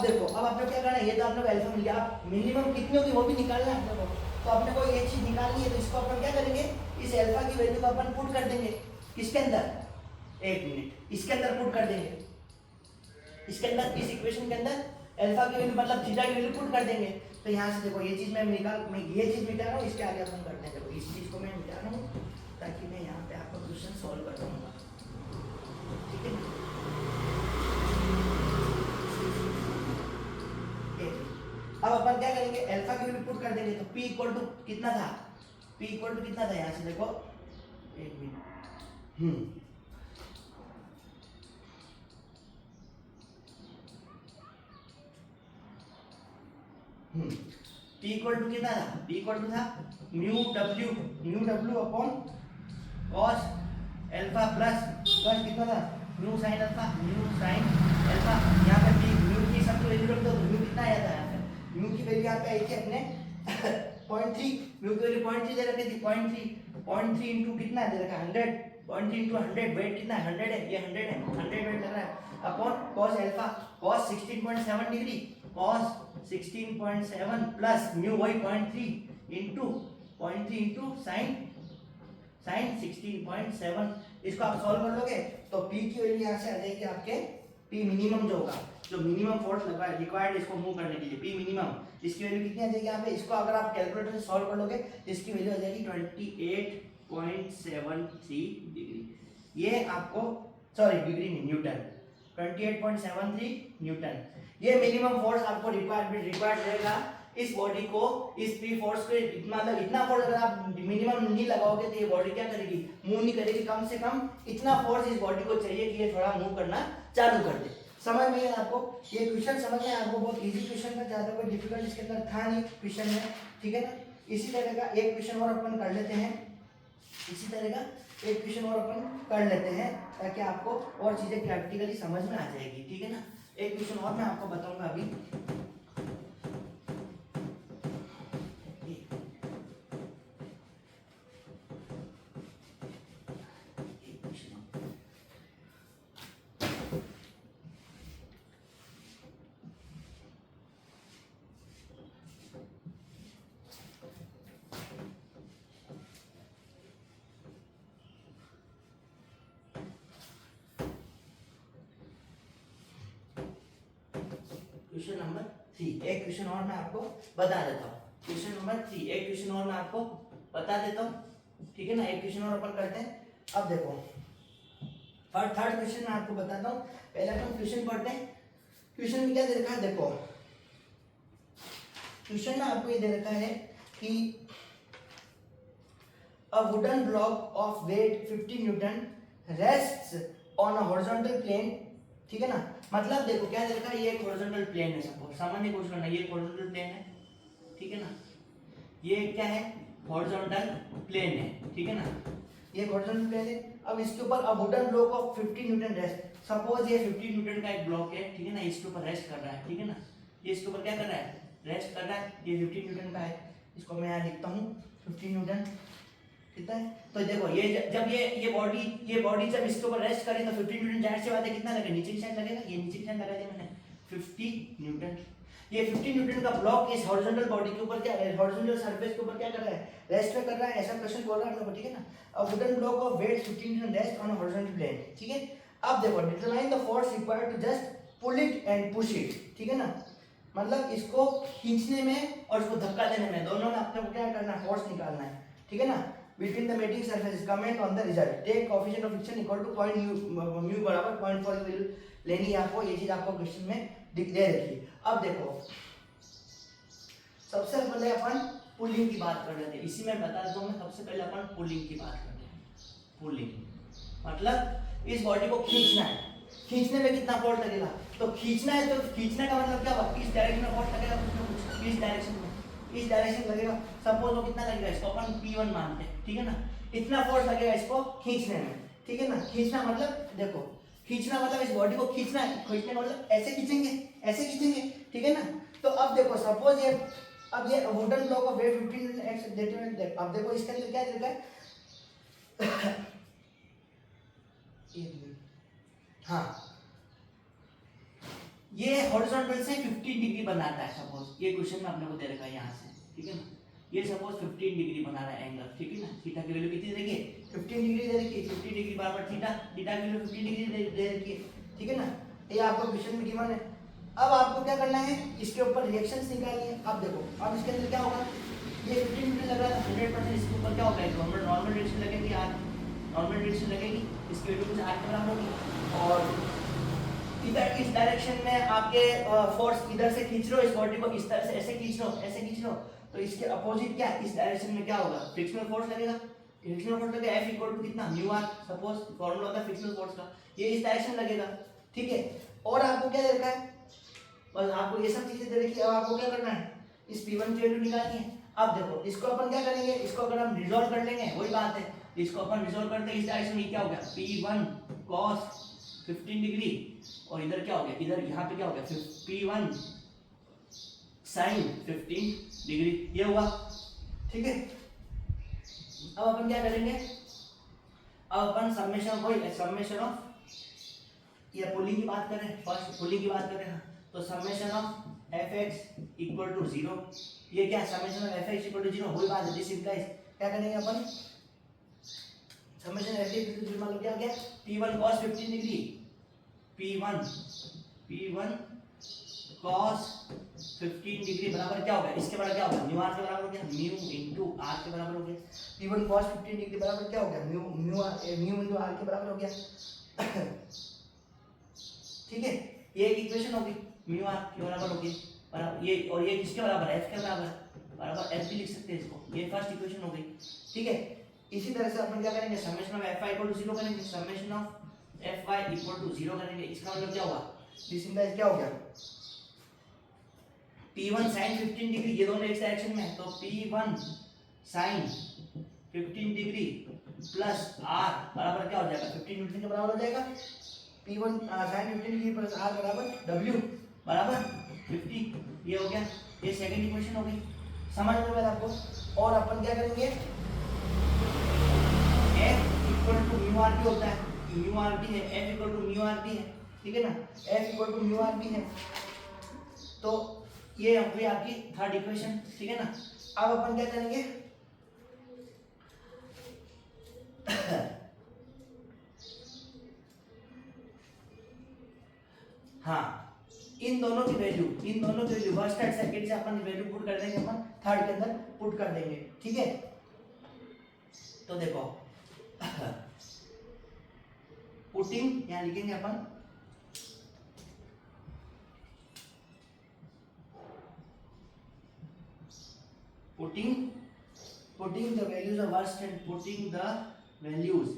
देखो अब आपको क्या करना है, ये तो आपने को अल्फा मिल गया, अब मिनिमम कितनी होगी वो भी निकालना है आपने को। तो अपने को ये चीज निकालनी है, तो इसको अपन क्या करेंगे, इस अल्फा की वैल्यू को अपन पुट कर देंगे किसके अंदर, एक मिनट, इसके अंदर पुट कर देंगे, इसके अंदर इस इक्वेशन के अंदर अल्फा की वैल्यू मतलब थीटा की वैल्यू पुट कर देंगे। तो यहाँ से देखो ये चीज मैं ये चीज मिटा रहा हूँ, इसके आगे अपन करते हैं, देखो इस चीज को मैं मिटा रहा हूँ ताकि मैं यहाँ पे आपका क्वेश्चन सॉल्व कर पाऊंगा, ठीक है। अब अपन क्या करेंगे, अल्फा की वैल्यू पुट कर देंगे, तो p इक्वल टू कितना था, p इक्वल टू कितना था, यहाँ से देखो एक मिनट, p इक्वल टू कितना था, p इक्वल टू था mu w upon cos alpha plus कितना था म्यू sin अल्फा, यहाँ पे p म्यू की सब वैल्यू रख दो, म्यू कितना आया था यहाँ पे, म्यू की वैल्यू यहाँ पे आई थी अपने 0.3, म्यू की वैल्यू 0.3 दे रखी थी, 0.3 इंटू कितना दे रखा है 100, 0.3 इंटू 100, वेट कितना है 100 है, ये 100 है, 100 वेट लग रहा है, upon cos alpha, cos 16.7 degree, cos 16.7 plus mu वही 0.3 इंटू sin 16.7। इसको आप सॉल्व कर लोगे तो p की वैल्यू यहाँ से आ जाएगी आपके, p मिनिमम जो होगा, जो मिनिमम फोर्स लगा है रिक्वायर्ड इसको मूव करने के लिए, p मिनिमम, इसकी वैल्यू कितनी आ जाएगी यहाँ पे, इसको अगर आप कैलकुलेटर से सॉल्व कर लोगे तो इसकी वैल्यू आ जाएगी 28.73 डिग्री, ये आपको सॉरी डिग्री नहीं न्यूटन, 28.73 न्यूटन, ये मिनिमम फोर्स आपको रिक्वायर्ड रहेगा इस बॉडी को, इस पी फोर्स को, मतलब इतना फोर्स अगर आप मिनिमम नहीं लगाओगे तो ये बॉडी क्या करेगी, मूव नहीं करेगी, कम से कम इतना फोर्स इस बॉडी को चाहिए कि ये थोड़ा मूव करना चालू कर दे। समझ में है आपको, ये क्वेश्चन समझ में आपको, बहुत इजी क्वेश्चन था, ज्यादा कोई डिफिकल्ट इसके अंदर था नहीं क्वेश्चन में, ठीक है ना। इसी तरह का एक क्वेश्चन और अपन कर लेते हैं, इसी तरह का एक क्वेश्चन और अपन कर लेते हैं ताकि आपको और चीजें प्रैक्टिकली समझ में आ जाएगी, ठीक है ना। एक क्वेश्चन और मैं आपको बताऊंगा अभी, क्वेश्चन नंबर 3, एक क्वेश्चन और मैं आपको बता देता हूँ, क्वेश्चन नंबर 3, एक क्वेश्चन और मैं आपको बता देता हूँ, ठीक है ना, एक क्वेश्चन और अपन करते हैं। अब देखो थर्ड क्वेश्चन मैं आपको बताता हूँ, पहले अपन क्वेश्चन पढ़ते हैं। क्वेश्चन में क्या दे रखा है, देखो क्वेश्चन में आपको ये दे रखा है कि a wooden block of weight 50 Newton rests on a horizontal plane, ठीक है ना, मतलब देखो क्या दे रखा है, ये एक हॉरिजॉन्टल प्लेन है, सपोज सामान्य क्वेश्चन करना, ये हॉरिजॉन्टल प्लेन है, ठीक है ना, ये क्या है, हॉरिजॉन्टल प्लेन है, ठीक है ना, ये हॉरिजॉन्टल प्लेन है। अब इसके ऊपर अ wooden block of 50 Newton rest, suppose ये 50 न्यूटन का एक ब्लॉक है, ठीक है ना, इसके ऊपर रेस्ट कर रहा है, ठीक है ना, ये इसके ऊपर क्या कर रहा है, रेस्ट कर रहा है, ये 50 न्यूटन का है, इसको मैं यहाँ लिखता हूँ 50 न्यूटन कितना है। तो देखो ये जब ये बॉडी जब इसके ऊपर रेस्ट करे तो 50 न्यूटन, जाहिर सी बात है कितना लगेगा, नीचे की साइड लगेगा, ये नीचे की साइड लगा दिया मैंने 50 न्यूटन। ये 50 न्यूटन का ब्लॉक इस हॉरिजॉन्टल बॉडी के ऊपर क्या है, हॉरिजॉन्टल सरफेस के ऊपर क्या कर रहा है, रेस्ट में कर रहा है, ऐसा क्वेश्चन बोल रहा है हम लोग, ठीक है ना। A wooden block of weight 15 newton rest on a horizontal plane, ठीक है। अब देखो determine the force required to just pull it and push it, ठीक है ना, मतलब इसको खींचने में और इसको धक्का देने में, दोनों में अपने को क्या करना है, फोर्स निकालना है, ठीक है ना। Between the mating surfaces, comment on the result. Take coefficient of friction equal to point mu बराबर 0.4 की वैल्यू लेनी है आपको, ये चीज आपको क्वेश्चन में दे रखी है। अब देखो सबसे पहले अपन पुलिंग की बात कर लेते हैं, इसी में बता देता हूँ मैं, सबसे पहले अपन पुलिंग की बात करते हैं। पुलिंग मतलब इस बॉडी को खींचना है, खींचने में कितना फोर्स लगेगा, तो खींचना है तो खींचने का मतलब क्या हुआ, इस डायरेक्शन में फोर्स लगेगा, इस डायरेक्शन में, इस डायरेक्शन लगेगा, सपोज वो कितना लगेगा, इसको अपन P1 मानते हैं, ठीक है ना, इतना फोर्स लगेगा इसको खींचने में, ठीक है ना। खींचना मतलब देखो, खींचना मतलब इस बॉडी को खींचना है, खींचने का मतलब ऐसे खींचेंगे, ऐसे खींचेंगे, ठीक है ना। तो अब देखो सपोज ये, अब ये wooden block of weight 15 x देते, अब देखो इसके अंदर क्या देता है हाँ, ये हॉरिजॉन्टल से 15 डिग्री बनाता है, सपोज ये क्वेश्चन में आपने को दे रखा है यहाँ से, ठीक है ना, ये सपोज 15 डिग्री बना रहा है एंगल, ठीक है ना, थीटा की वैल्यू कितनी देखिए 15 डिग्री दे रखी है, 50 डिग्री बराबर थीटा, थीटा की वैल्यू 15 डिग्री दे रखी है, ठीक है ना, ये आपको क्वेश्चन में गिवन है। अब आपको क्या करना है, इसके ऊपर रिएक्शंस निकालनी है। अब देखो अब इसके अंदर क्या होगा, ये 15 डिग्री लग रहा है, 100% इसके ऊपर क्या होगा, नॉर्मल रिएक्शन लगेगी, नॉर्मल रिएक्शन लगेगी, इसकी वैल्यू कुछ 8 के बराबर होगी, और इधर इस डायरेक्शन में आपके फोर्स इधर से खींच लो इस बॉडी को, इस तरह से ऐसे खींच लो, ऐसे खींच लो, तो इसके अपोजिट क्या, इस डायरेक्शन में क्या होगा, फ्रिक्शनल फोर्स लगेगा, फ्रिक्शनल फोर्स लगेगा F इक्वल टू कितना म्यू आर, सपोज फॉर्मूला होता है फ्रिक्शनल फोर्स का, ये इस डायरेक्शन लगेगा, ठीक है। और आपको क्या दे रखा है, बस आपको ये सब चीजें दे रखी है, अब आपको क्या करना है, इस P1 की वैल्यू निकालनी है। अब देखो इसको अपन क्या करेंगे, इसको अगर हम रिजॉल्व कर लेंगे, वही बात है, इसको अपन रिजॉल्व करते हैं, इस डायरेक्शन में क्या हो गया P1 cos 15 डिग्री, और इधर क्या हो गया, इधर यहाँ पे क्या हो गया P1 sin 15 डिग्री, ये हुआ, ठीक है। अब अपन क्या करेंगे, अब अपन समेशन ऑफ ये पुलिंग की बात करें, फर्स्ट पुलिंग की बात करें, तो summation of fx equal to 0, ये क्या summation of fx equal to 0 वही बात है, दिस इंप्लाइज क्या करेंगे अपन, समेशन fx इक्वल टू 0 मतलब क्या हो गया P1 cos 15 degree, P1 cos 15 degree बराबर क्या होगा, इसके बराबर क्या होगा, म्यू आर के बराबर हो गया, म्यू इनटू आर के बराबर हो गया, P1 cos 15 डिग्री बराबर क्या हो गया, म्यू इनटू आर के बराबर हो गया, ठीक है। ये एक इक्वेशन होगी, म्यू आर के बराबर होगी, बराबर ये, और ये किसके बराबर है, f के बराबर f भी लिख सकते हैं इसको, ये फर्स्ट इक्वेशन हो गई, ठीक है। इसी तरह से अपन क्या करेंगे, summation of fy equal to 0 करेंगे, summation of fy equal to 0 करेंगे, इसका मतलब क्या हुआ, दिस इंप्लाइज क्या हो गया P1 sin 15 डिग्री, ये दोनों एक डायरेक्शन में है, तो P1 sin 15 degree plus r बराबर क्या हो जाएगा, 15 न्यूटन के बराबर हो जाएगा, P1 sin 15 degree plus r बराबर W बराबर 50, ये हो गया, ये सेकंड इक्वेशन हो गई, समझ में आया आपको। और अपन क्या करेंगे, f equal to mu R भी होता है, म्यू आर भी है, f equal to mu R भी है, ठीक है ना, f equal to mu R भी है, तो ये हुई आपकी थर्ड इक्वेशन, ठीक है ना। अब अपन क्या करेंगे हाँ, इन दोनों की वैल्यू फर्स्ट एंड सेकंड से अपन वैल्यू पुट कर देंगे, अपन थर्ड के अंदर पुट कर देंगे, ठीक है। तो देखो पुटिंग यहाँ लिखेंगे अपन, putting the values of worst and putting the values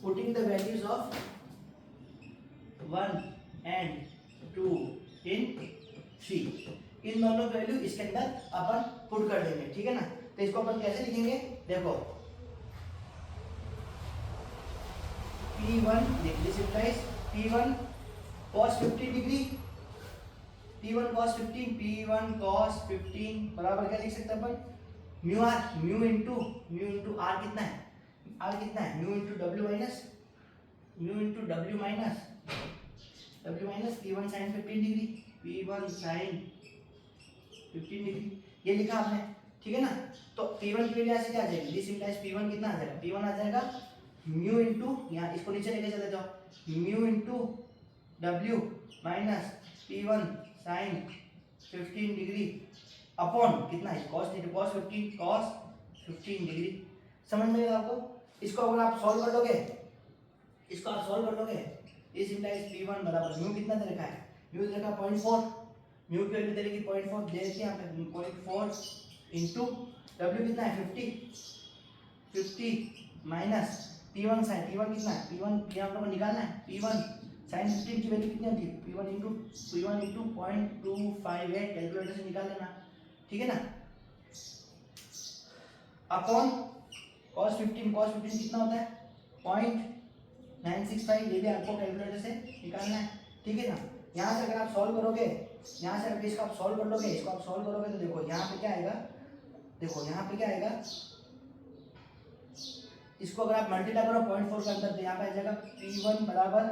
putting the values of 1 and 2 in 3, इन दोनों वैल्यू इसके अंदर अपन पुट कर देंगे, ठीक है ना। तो इसको अपन कैसे लिखेंगे, देखो P1 लिख ली simplify, P1 cos 50 degree, P1 cos 15, P1 cos 15 बराबर क्या लिख सकते हैं अपन, mu R, mu into R कितना है, आर कितना है, mu into W minus P1 sin 15 degree, P1 sin 15 degree, ये लिखा आपने, ठीक है ना। तो P1 की वैल्यू ऐसे क्या आ जाएगी, दिस इंप्लाइज P1 कितना आ जाएगा, P1 आ जाएगा म्यू इंटू, यहाँ इसको नीचे लेके चले जाओ, mu into W minus P1 sin 15 degree upon कितना है, cos 15 डिग्री। समझ में आएगा आपको। इसको अगर आप सॉल्व कर लोगे, इस इंप्लाइज P1 बराबर म्यू कितना दे रखा है, म्यू दे रखा 0.4, म्यू की वैल्यू दे रखी 0.4 दे रखी है यहाँ पे 0.4 इंटू W कितना है 50 माइनस P1 sin, P1 कितना है, P1 यहाँ पर निकालना है, P1 sin 15 की वैल्यू कितनी होती है, P1 इंटू 0.258 कैलकुलेटर से निकाल लेना, ठीक है ना, अपॉन cos 15 कितना होता है 0.965, ये भी आपको कैलकुलेटर से निकालना है, ठीक है ना। यहाँ से अगर आप सॉल्व करोगे, यहाँ से अगर इसको आप सॉल्व कर लोगे, इसको आप सॉल्व करोगे तो देखो यहाँ पे क्या आएगा, देखो यहाँ पे क्या आएगा, इसको अगर आप मल्टीप्लाई करो 0.4 के अंदर तो यहाँ पे आ जाएगा P1 बराबर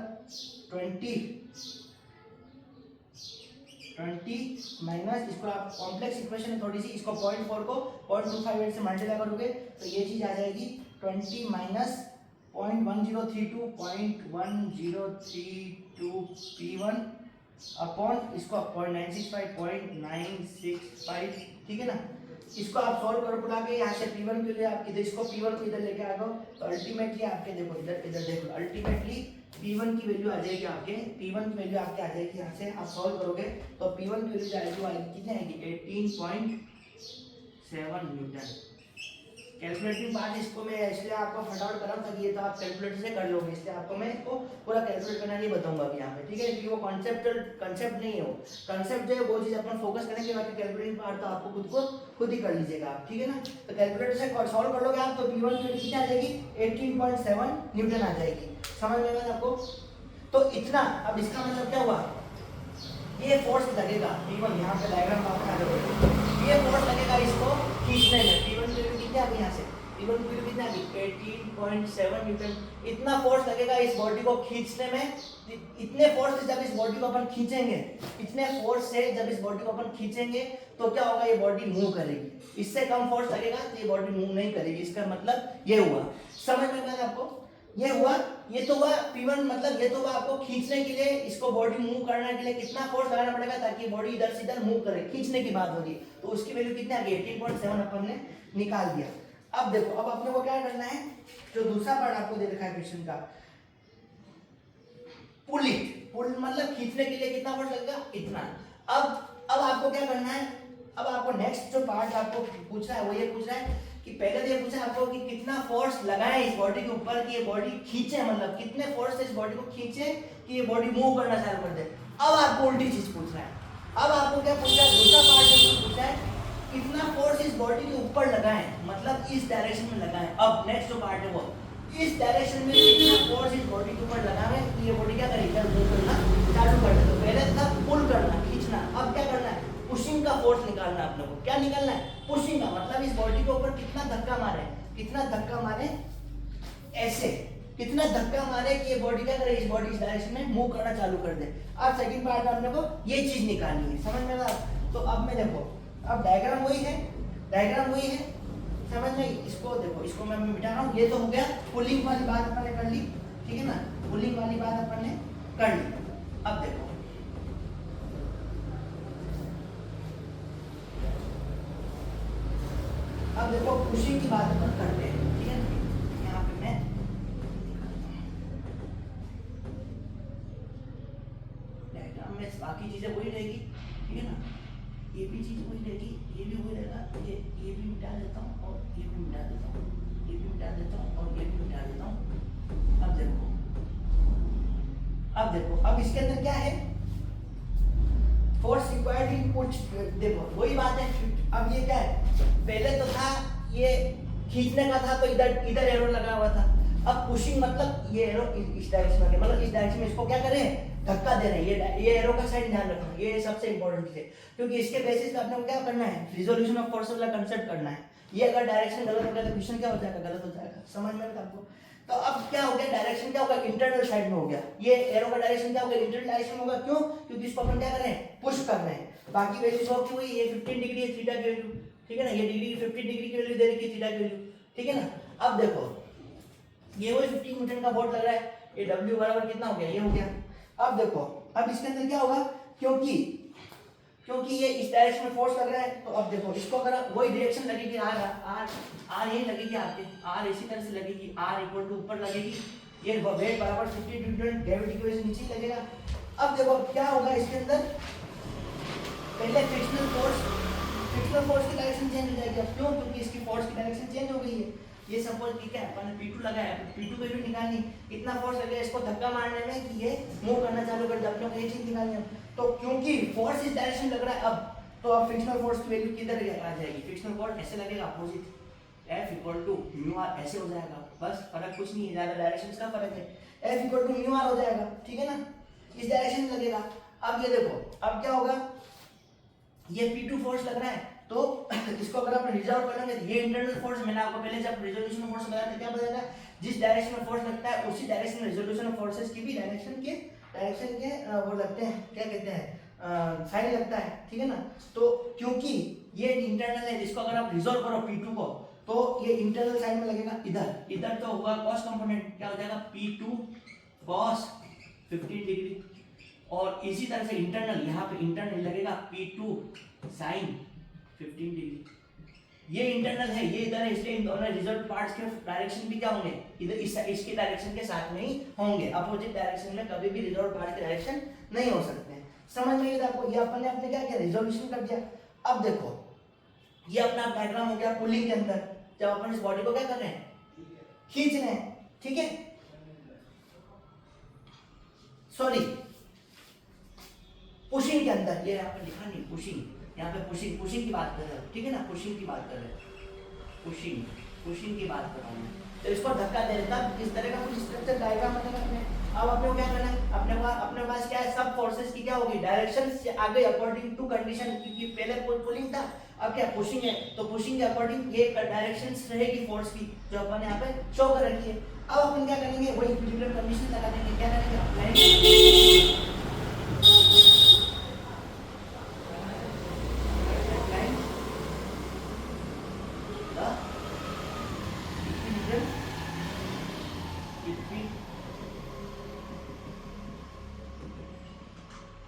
20 माइनस, इसको आप कॉम्प्लेक्स इक्वेशन है थोड़ी सी, इसको 0.4 को 0.258 से मल्टीप्लाई करोगे तो ये चीज आ जाएगी 20 माइनस 0.1032 P1 अपॉन इसको 0.965, ठीक है ना। इसको आप सॉल्व करो बुला के, यहाँ से P1 के लिए आप इधर इसको P1 को इधर लेके आ गए तो अल्टीमेटली आपके देखो इधर देखो अल्टीमेटली P1 की वैल्यू आ जाएगी आपके, P1 की वैल्यू आपके आ जाएगी, यहाँ से आप सॉल्व करोगे तो P1 की वैल्यू आएगी कितनी आएगी 18.7 न्यूटन। कैलकुलेटिंग पार्ट इसको मैं इसलिए आपको फटाफट कर रहा हूँ ताकि ये तो आप कैलकुलेटर से कर लोगे, इसलिए आपको मैं इसको पूरा कैलकुलेट करना नहीं बताऊंगा अभी यहाँ पे, ठीक है, क्योंकि वो कंसेप्ट नहीं है, वो कंसेप्ट जो है वो चीज अपन फोकस करेंगे, बाकी कैलकुलेटिंग पार्ट तो आपको खुद ही कर लीजिएगा आप, ठीक है ना। तो कैलकुलेटर से सॉल्व कर लोगे आप तो P1 की कितनी आ जाएगी 18.7 न्यूटन आ जाएगी, समझ में आया आपको। तो इतना, अब इसका मतलब क्या हुआ, ये फोर्स लगेगा P1, यहाँ पे डायग्राम आपका ये फोर्स लगेगा इसको खींचने में, P1 की वैल्यू कितनी आ गई यहाँ से, P1 की वैल्यू कितनी आ गई 18.7 न्यूटन, इतना फोर्स लगेगा इस बॉडी को खींचने में। इतने फोर्स से जब इस बॉडी को अपन खींचेंगे, इतने फोर्स से जब इस बॉडी को अपन खींचेंगे तो क्या होगा, ये बॉडी मूव करेगी, इससे कम फोर्स लगेगा तो ये बॉडी मूव नहीं करेगी, इसका मतलब ये हुआ, समझ में आया आपको, ये हुआ, ये तो हुआ P1, मतलब ये तो हुआ आपको खींचने के लिए, इसको बॉडी मूव करने के लिए कितना फोर्स लगाना पड़ेगा ताकि बॉडी इधर से इधर मूव करे, खींचने की बात होगी, तो उसकी वैल्यू कितनी आ गई 18.7 अपन ने निकाल दिया। अब देखो, अब अपने को क्या करना है, जो दूसरा पार्ट आपको दे रखा है क्वेश्चन का, पुल मतलब खींचने के लिए कितना फोर्स लगेगा, इतना। अब आपको क्या करना है, अब आपको नेक्स्ट जो पार्ट आपको पूछ रहा है वो ये पूछ रहा है कि पहले तो ये पूछा आपको कि कितना फोर्स लगाए इस बॉडी के ऊपर कि ये बॉडी खींचे, मतलब कितने फोर्स से इस बॉडी को खींचे कि ये बॉडी मूव करना चालू कर दे। अब आपको उल्टी चीज पूछ रहा है, अब आपको क्या पूछ रहा है, दूसरा पार्ट जो पूछा है कितना फोर्स इस बॉडी के ऊपर लगाए, मतलब इस डायरेक्शन में लगाए। अब नेक्स्ट जो पार्ट है वो इस डायरेक्शन में कितना फोर्स इस बॉडी के ऊपर लगाए कि ये बॉडी क्या करेगी, इधर मूव करना चालू कर दे। तो पहले था पुल करना, खींचना, अब क्या करना है, पुशिंग का फोर्स निकालना है अपने को। क्या निकालना है, पुशिंग का, मतलब इस बॉडी के ऊपर कितना धक्का मारे, कितना धक्का मारे, ऐसे कितना धक्का मारे कि ये बॉडी क्या करे, इस बॉडी इस डायरेक्शन में मूव करना चालू कर दे। अब सेकंड पार्ट में अपने को ये चीज निकालनी है, समझ में आया। तो अब मैं देखो, अब डायग्राम वही है, समझ में, इसको देखो, इसको मैं मिटा रहा हूँ। ये तो हो गया पुलिंग वाली बात अपन ने कर ली, ठीक है ना, पुलिंग वाली बात अपन ने कर ली। अब देखो, अब देखो पुशिंग की बात अपन करते हैं, ठीक है ना। यहाँ पे मैं डायग्राम में बाकी चीजें वही रहेगी, ठीक है ना, ये भी चीज वही रहेगी, ये भी वही रहेगा, ये भी मिटा देता हूँ और ये भी मिटा देता हूँ, ये भी मिटा देता हूँ और ये भी मिटा देता हूँ। अब देखो अब इसके अंदर क्या है, फोर्स रिक्वायर्ड इन पुश, देखो वही बात है। अब ये क्या है, पहले तो था ये खींचने का था तो इधर इधर एरो लगा हुआ था, अब पुशिंग मतलब ये एरो इस डायरेक्शन में, मतलब इस डायरेक्शन में इसको क्या करें, धक्का दे रहे हैं। ये एरो का साइड ध्यान रखना, ये सबसे इंपॉर्टेंट चीज है, क्योंकि इसके बेसिस पे अपने को क्या करना है, रिजोल्यूशन ऑफ फोर्स वाला कंसेप्ट करना है। ये अगर डायरेक्शन गलत हो गया तो क्वेश्चन क्या हो जाएगा, गलत हो जाएगा। समझ में आया आपको? तो अब क्या हो गया, डायरेक्शन क्या होगा, इंटरनल साइड में हो गया। ये एरो का डायरेक्शन क्या होगा, इंटरनल डायरेक्शन होगा। क्यों? क्योंकि इसको अपन क्या कर रहे हैं, पुश कर रहे हैं। बाकी वैल्यूज होगी वही, ये 15 डिग्री है थीटा की वैल्यू, ठीक है ना, ये डिग्री 15 डिग्री की वैल्यू दे रही है थीटा की वैल्यू, ठीक है ना। अब देखो ये वही 15 न्यूटन का बोल्ट लग रहा है, ये W बराबर कितना हो गया, ये हो गया। अब देखो अब इसके अंदर क्या होगा, क्योंकि ये इस डायरेक्शन में फोर्स लग रहा है, तो अब देखो इसको अगर वही डायरेक्शन लगेगी आर यही लगेगी आपके, आर इसी तरह से लगेगी, आर इक्वल टू ऊपर लगेगी, ये वेट बराबर 50 न्यूटन, ग्रेविटी की वजह से नीचे ही लगेगा। अब देखो क्या होगा इसके अंदर, पहले फ्रिक्शनल फोर्स की डायरेक्शन चेंज हो जाएगी। अब क्यों? क्योंकि इसकी फोर्स की डायरेक्शन चेंज हो गई है। ये सपोज कि क्या है, अपन ने P2 लगाया है, P2 वैल्यू निकालनी, इतना फोर्स लगेगा इसको धक्का मारने में कि ये मूव करना चालू कर दे, अपने को ये चीज निकालनी है। तो क्योंकि फोर्स इस डायरेक्शन लग रहा है अब, तो अब फ्रिक्शनल फोर्स की वैल्यू किधर आ जाएगी, फ्रिक्शनल फोर्स ऐसे लगेगा opposite, F equal to mu R ऐसे हो जाएगा। बस फर्क कुछ नहीं है, ज्यादा डायरेक्शन का फर्क है, F equal to mu R हो जाएगा, ठीक है ना, इस डायरेक्शन में लगेगा। अब ये देखो अब क्या होगा, ये P2 फोर्स लग रहा है, तो इसको अगर आप रिजॉल्व करेंगे तो ये इंटरनल फोर्स, मैंने आपको पहले जब रिजोल्यूशन ऑफ फोर्स बताया था क्या बताया था, जिस डायरेक्शन में फोर्स लगता है उसी डायरेक्शन में रिजोल्यूशन ऑफ फोर्सेस की भी डायरेक्शन के वो लगते हैं, क्या कहते हैं, साइन लगता है, ठीक है ना। तो क्योंकि ये इंटरनल है, इसको अगर आप रिजॉल्व करो P2 को, तो ये इंटरनल साइड में लगेगा, इधर तो होगा कॉस कंपोनेंट, क्या हो जाएगा P2 cos 15 डिग्री, और इसी तरह से इंटरनल, यहाँ पे इंटरनल लगेगा P2 sin 15 डिग्री। ये इंटरनल है, ये इधर है, इसलिए इन दोनों रिजल्ट पार्ट्स के डायरेक्शन भी क्या होंगे, इधर इसके डायरेक्शन के साथ में ही होंगे, अपोजिट डायरेक्शन में कभी भी रिजल्ट पार्ट के डायरेक्शन नहीं हो सकते हैं। समझ में आया आपको? ये अपन ने अपने क्या किया, रिजोल्यूशन कर दिया। अब देखो ये अपना डायग्राम हो गया पुलिंग के अंदर, जब अपन इस बॉडी को क्या कर रहे हैं, खींच रहे हैं, ठीक है, सॉरी पुशिंग के अंदर, ये यहाँ पे लिखा नहीं पुशिंग, यहाँ पे पुशिंग की बात कर रहे हैं, ठीक है ना, पुशिंग की बात कर रहे हैं, पुशिंग की बात कर रहा हूँ मैं। तो इसको धक्का दे रहे, तब इस तरह का कुछ स्ट्रक्चर डायग्राम बनेगा अपने। अब अपने को क्या करना है, अपने पास क्या है, सब फोर्सेस की क्या होगी, डायरेक्शन से आगे अकॉर्डिंग टू कंडीशन, क्योंकि पहले पुलिंग था, अब क्या पुशिंग है, तो पुशिंग के अकॉर्डिंग ये डायरेक्शन रहेगी फोर्स की, जो अपन यहाँ पे शो कर रखी है। अब अपन क्या करेंगे, वही इक्विलिब्रियम कंडीशन लगा देंगे, क्या करेंगे, अप्लाई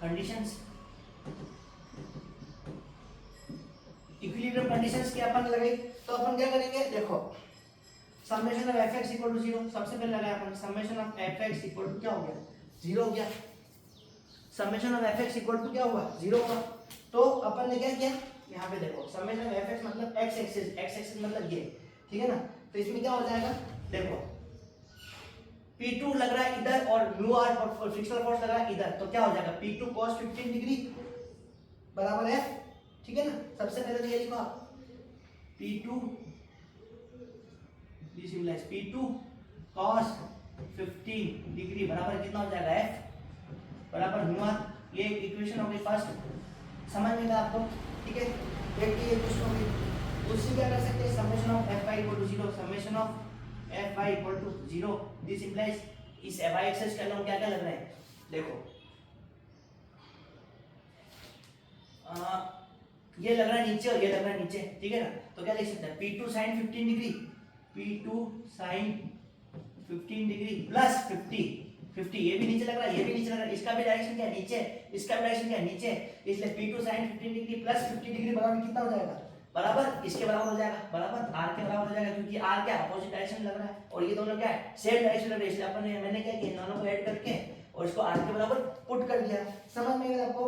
कंडीशंस, इक्विलिब्रियम कंडीशंस की अपन लगाई, तो अपन क्या करेंगे, देखो summation of fx equal to 0, सबसे पहले लगाया अपन summation of fx equal to क्या हो गया, 0 हो गया, summation of fx equal to क्या हुआ, 0 हुआ। तो अपन ने क्या किया, यहाँ पे देखो समेशन ऑफ fx मतलब x एक्सिस मतलब ये, ठीक है ना, तो इसमें क्या हो जाएगा, देखो P2 लग रहा है इधर और म्यू आर और फ्रिक्शनल फोर्स लग रहा है इधर, तो क्या हो जाएगा P2 cos 15 डिग्री बराबर है, ठीक है ना। सबसे पहले तो ये लिखो आप P2 symbolize P2 cos 15 degree बराबर कितना हो जाएगा F बराबर म्यू आर, ये इक्वेशन हो गई फर्स्ट, समझ में आया आपको, ठीक है। एक ये इक्वेशन हो गई, दूसरी क्या कर सकते हैं, summation of Fy equal to 0, summation of Fy equal to 0, this implies इस y एक्सिस के अंदर क्या क्या लग रहा है, देखो ये लग रहा है नीचे और ये लग रहा है नीचे, ठीक है ना, तो क्या लिख सकते हैं P2 sin 15 degree, P2 sin 15 degree plus 50 ये भी नीचे लग रहा है, ये भी नीचे लग रहा है, इसका भी डायरेक्शन क्या है, नीचे, इसका भी डायरेक्शन क्या है, नीचे, इसलिए P2 sin 15 degree plus 50 degree बराबर कितना हो जाएगा, बराबर इसके बराबर हो जाएगा, बराबर r के बराबर हो जाएगा, क्योंकि r क्या अपोजिट डायरेक्शन लग रहा है और ये दोनों क्या है सेम डायरेक्शन लग रहा है, इसलिए अपन ने मैंने क्या किया, दोनों को ऐड करके और इसको r के बराबर पुट कर दिया। समझ में आया आपको?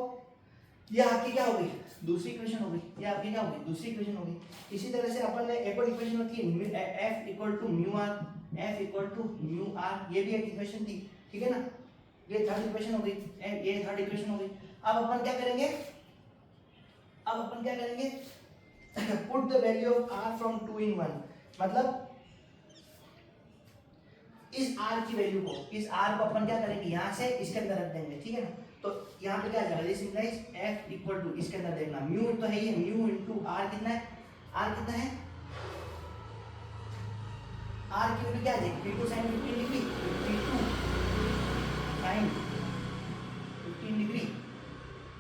ये आपकी क्या होगी, दूसरी इक्वेशन होगी, ये आपकी क्या होगी, दूसरी इक्वेशन होगी। इसी तरह से अपन ने एक और इक्वेशन होती है f equal to mu R F equal to mu R, ये भी एक इक्वेशन थी, ठीक है ना, ये थर्ड इक्वेशन हो गई, ये थर्ड इक्वेशन हो गई। अब अपन क्या करेंगे, put the value of r from 2 in 1, मतलब इस r की वैल्यू को, इस r को अपन क्या करेंगे, यहाँ से इसके अंदर रख देंगे, ठीक है ना। तो यहाँ पे क्या आ जाएगा, this implies f equal to, इसके अंदर देखना म्यू तो है ही, म्यू इनटू r कितना है, r कितना है, r की वैल्यू क्या आ जाएगी, p2 sin 15 degree, p2 sin 15 degree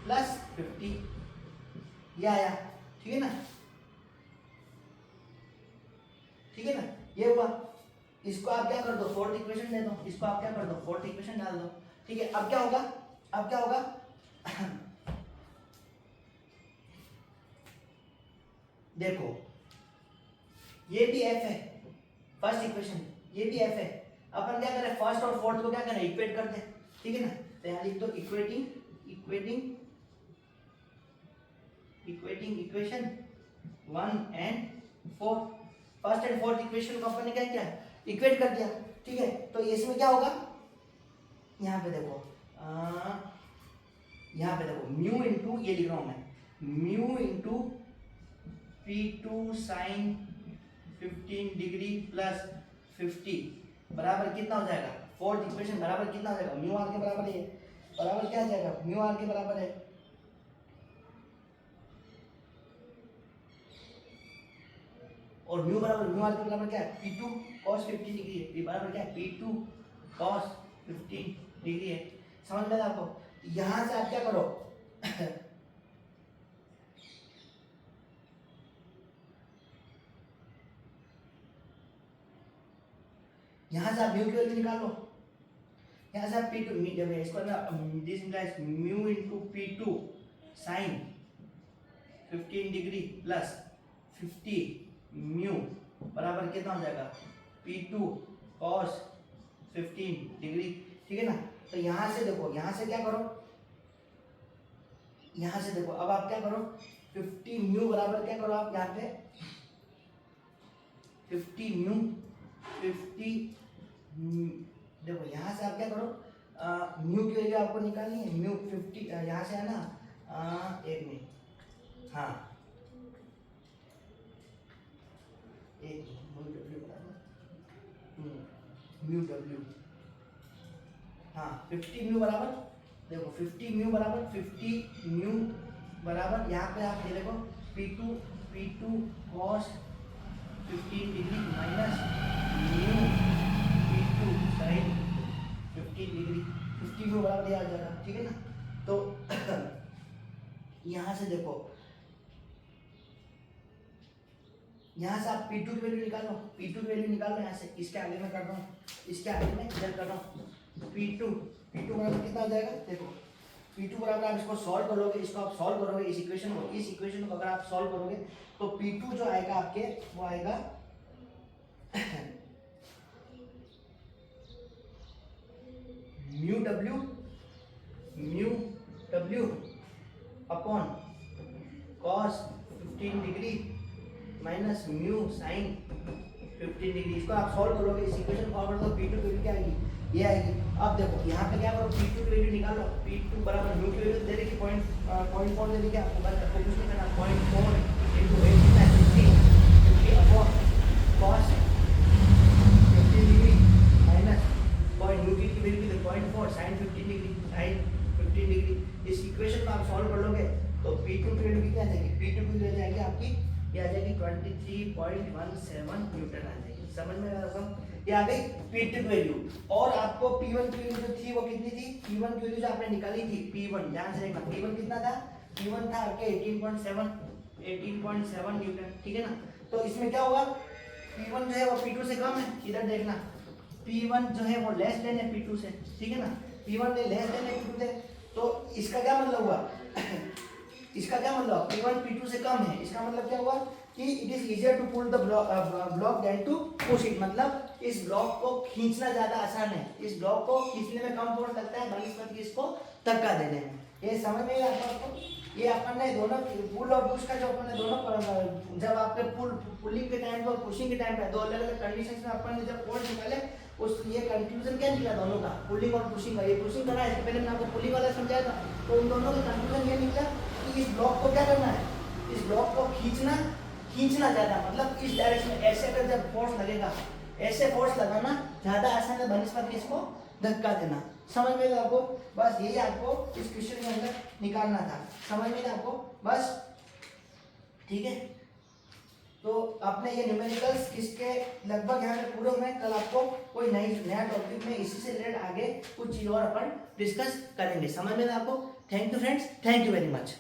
plus 50, ये आया, ठीक है ना, ठीक है ना, ये हुआ। इसको आप क्या कर दो, फोर्थ इक्वेशन दे दो, इसको आप क्या कर दो, फोर्थ इक्वेशन डाल दो, ठीक है। अब क्या होगा, अब क्या होगा देखो ये भी f है, फर्स्ट इक्वेशन, ये भी f है, अपन क्या करें, फर्स्ट और फोर्थ को क्या करें, इक्वेट कर दे, ठीक है ना। तो यहाँ लिख दो equating equation 1 and 4, first and fourth equation को अपन ने क्या किया, इक्वेट कर दिया, ठीक है। तो इसमें क्या होगा, यहाँ पे देखो, यहाँ पे देखो म्यू इंटू, ये लिख रहा हूं मैं, mu into p2 sine 15 degree plus 50 बराबर कितना हो जाएगा, फोर्थ इक्वेशन बराबर कितना हो जाएगा, म्यू आर के बराबर है, बराबर क्या आ जाएगा, म्यू आर के बराबर है, और म्यू बराबर, म्यू आर के बराबर क्या है, p2 cos 15 डिग्री है, p बराबर क्या है, p2 cos 15 डिग्री है, समझ में आया आपको। यहां से आप क्या करो यहां से आप म्यू की वैल्यू निकाल लो, यहां से आप p2, जब इसको ना this implies mu into p2 sin 15 degree plus 50 mu बराबर कितना हो जाएगा, p2 cos 15 डिग्री, ठीक है ना। तो यहां से देखो, यहां से क्या करो, यहां से देखो, अब आप क्या करो, 50 म्यू बराबर क्या करो आप, यहाँ पे 50 म्यू, 50 देखो यहां से आप क्या करो, म्यू की वैल्यू आपको निकालनी है, म्यू 50 यहाँ से है ना, एक मिनट, हाँ एक म्यू डब्ल्यू, हाँ 50 म्यू बराबर, देखो 50 म्यू बराबर, 50 म्यू बराबर, यहाँ पे आप ये देखो p2 cos 15 degree minus mu p2 sin 15 degree, 50 mu बराबर ये आ जाएगा, ठीक है ना। तो यहाँ से देखो, यहाँ से आप p2 की वैल्यू निकालो, p2 की वैल्यू निकालो यहाँ से, इसके आगे में कर रहा हूँ, इसके आगे में इधर कर रहा हूँ, p2 बराबर कितना हो जाएगा, देखो p2 बराबर, आप इसको सॉल्व करोगे, इसको आप सॉल्व करोगे, इस इक्वेशन को अगर आप सॉल्व करोगे तो p2 जो आएगा आपके, वो आएगा mu W upon cos 15 degree minus mu sign 15 degree, इसको आप सॉल्व करोगे, इस इक्वेशन को सॉल्व करोगे, p2 की वैल्यू क्या आएगी, ये आएगी। अब देखो यहाँ पे क्या करो, p2 की वैल्यू निकालो, p2 बराबर म्यू की वैल्यू दे देगी 0.4 दे देगी आपको, बस आपको कुछ नहीं करना, 0.4 into 8 कितना है 50 upon cos 15 degree minus mu की वैल्यू 0.4 sin 15 डिग्री, इस इक्वेशन को आप सॉल्व कर लोगे तो p2 की वैल्यू कितनी आ जाएगी, p2 की वैल्यू आ जाएगी आपकी, ये आ जाएगी 23.17 न्यूटन आ जाएगी, समझ में आ रहा होगा, ये आ गई p2 की वैल्यू। और आपको p1 की वैल्यू जो थी वो कितनी थी, p1 की वैल्यू जो आपने निकाली थी, p1 ध्यान से देखना, p1 कितना था, p1 था आपके 18.7 न्यूटन, ठीक है ना। तो इसमें क्या होगा, p1 जो है वो p2 से कम है, इधर देखना, p1 जो है वो लेस देन है p2 से, ठीक है ना, p1 ने लेस देन है p2 से, तो इसका क्या मतलब हुआ इसका क्या मतलब, p1 p2 से कम है, इसका मतलब क्या हुआ कि it is easier to pull the block than to push it, मतलब इस ब्लॉक को खींचना ज्यादा आसान है, इस ब्लॉक को खींचने में कम फोर्स लगता है बनस्पति की इसको धक्का देने में। ये समझ में आता है आपको? ये अपन ने दोनों पुल और पुश का जो अपन ने दोनों जब आपके पुलिंग के टाइम पे और पुशिंग के टाइम पे दो अलग अलग कंडीशंस में अपन ने जब फोर्स निकाले, उस ये कंक्लूजन क्या निकला दोनों का, पुलिंग और पुशिंग का। ये पुशिंग करा है, इससे पहले मैंने आपको पुलिंग वाला समझाया था। तो उन दोनों का कंक्लूजन ये निकला कि इस ब्लॉक को क्या करना है, इस ब्लॉक को खींचना ज्यादा, मतलब इस डायरेक्शन में ऐसे अगर जब फोर्स लगेगा, ऐसे फोर्स लगाना ज्यादा आसान है बनस्पति इसको धक्का देना। समझ में आपको? बस यही आपको इस क्वेश्चन के अंदर निकालना था। समझ में आपको? बस ठीक है। तो आपने ये न्यूमेरिकल्स किसके लगभग यहाँ पे पूरे हुए। कल आपको कोई नया टॉपिक में इसी से रिलेटेड आगे कुछ चीज और अपन डिस्कस करेंगे। समझ में आपको? Thank you friends, thank you very much.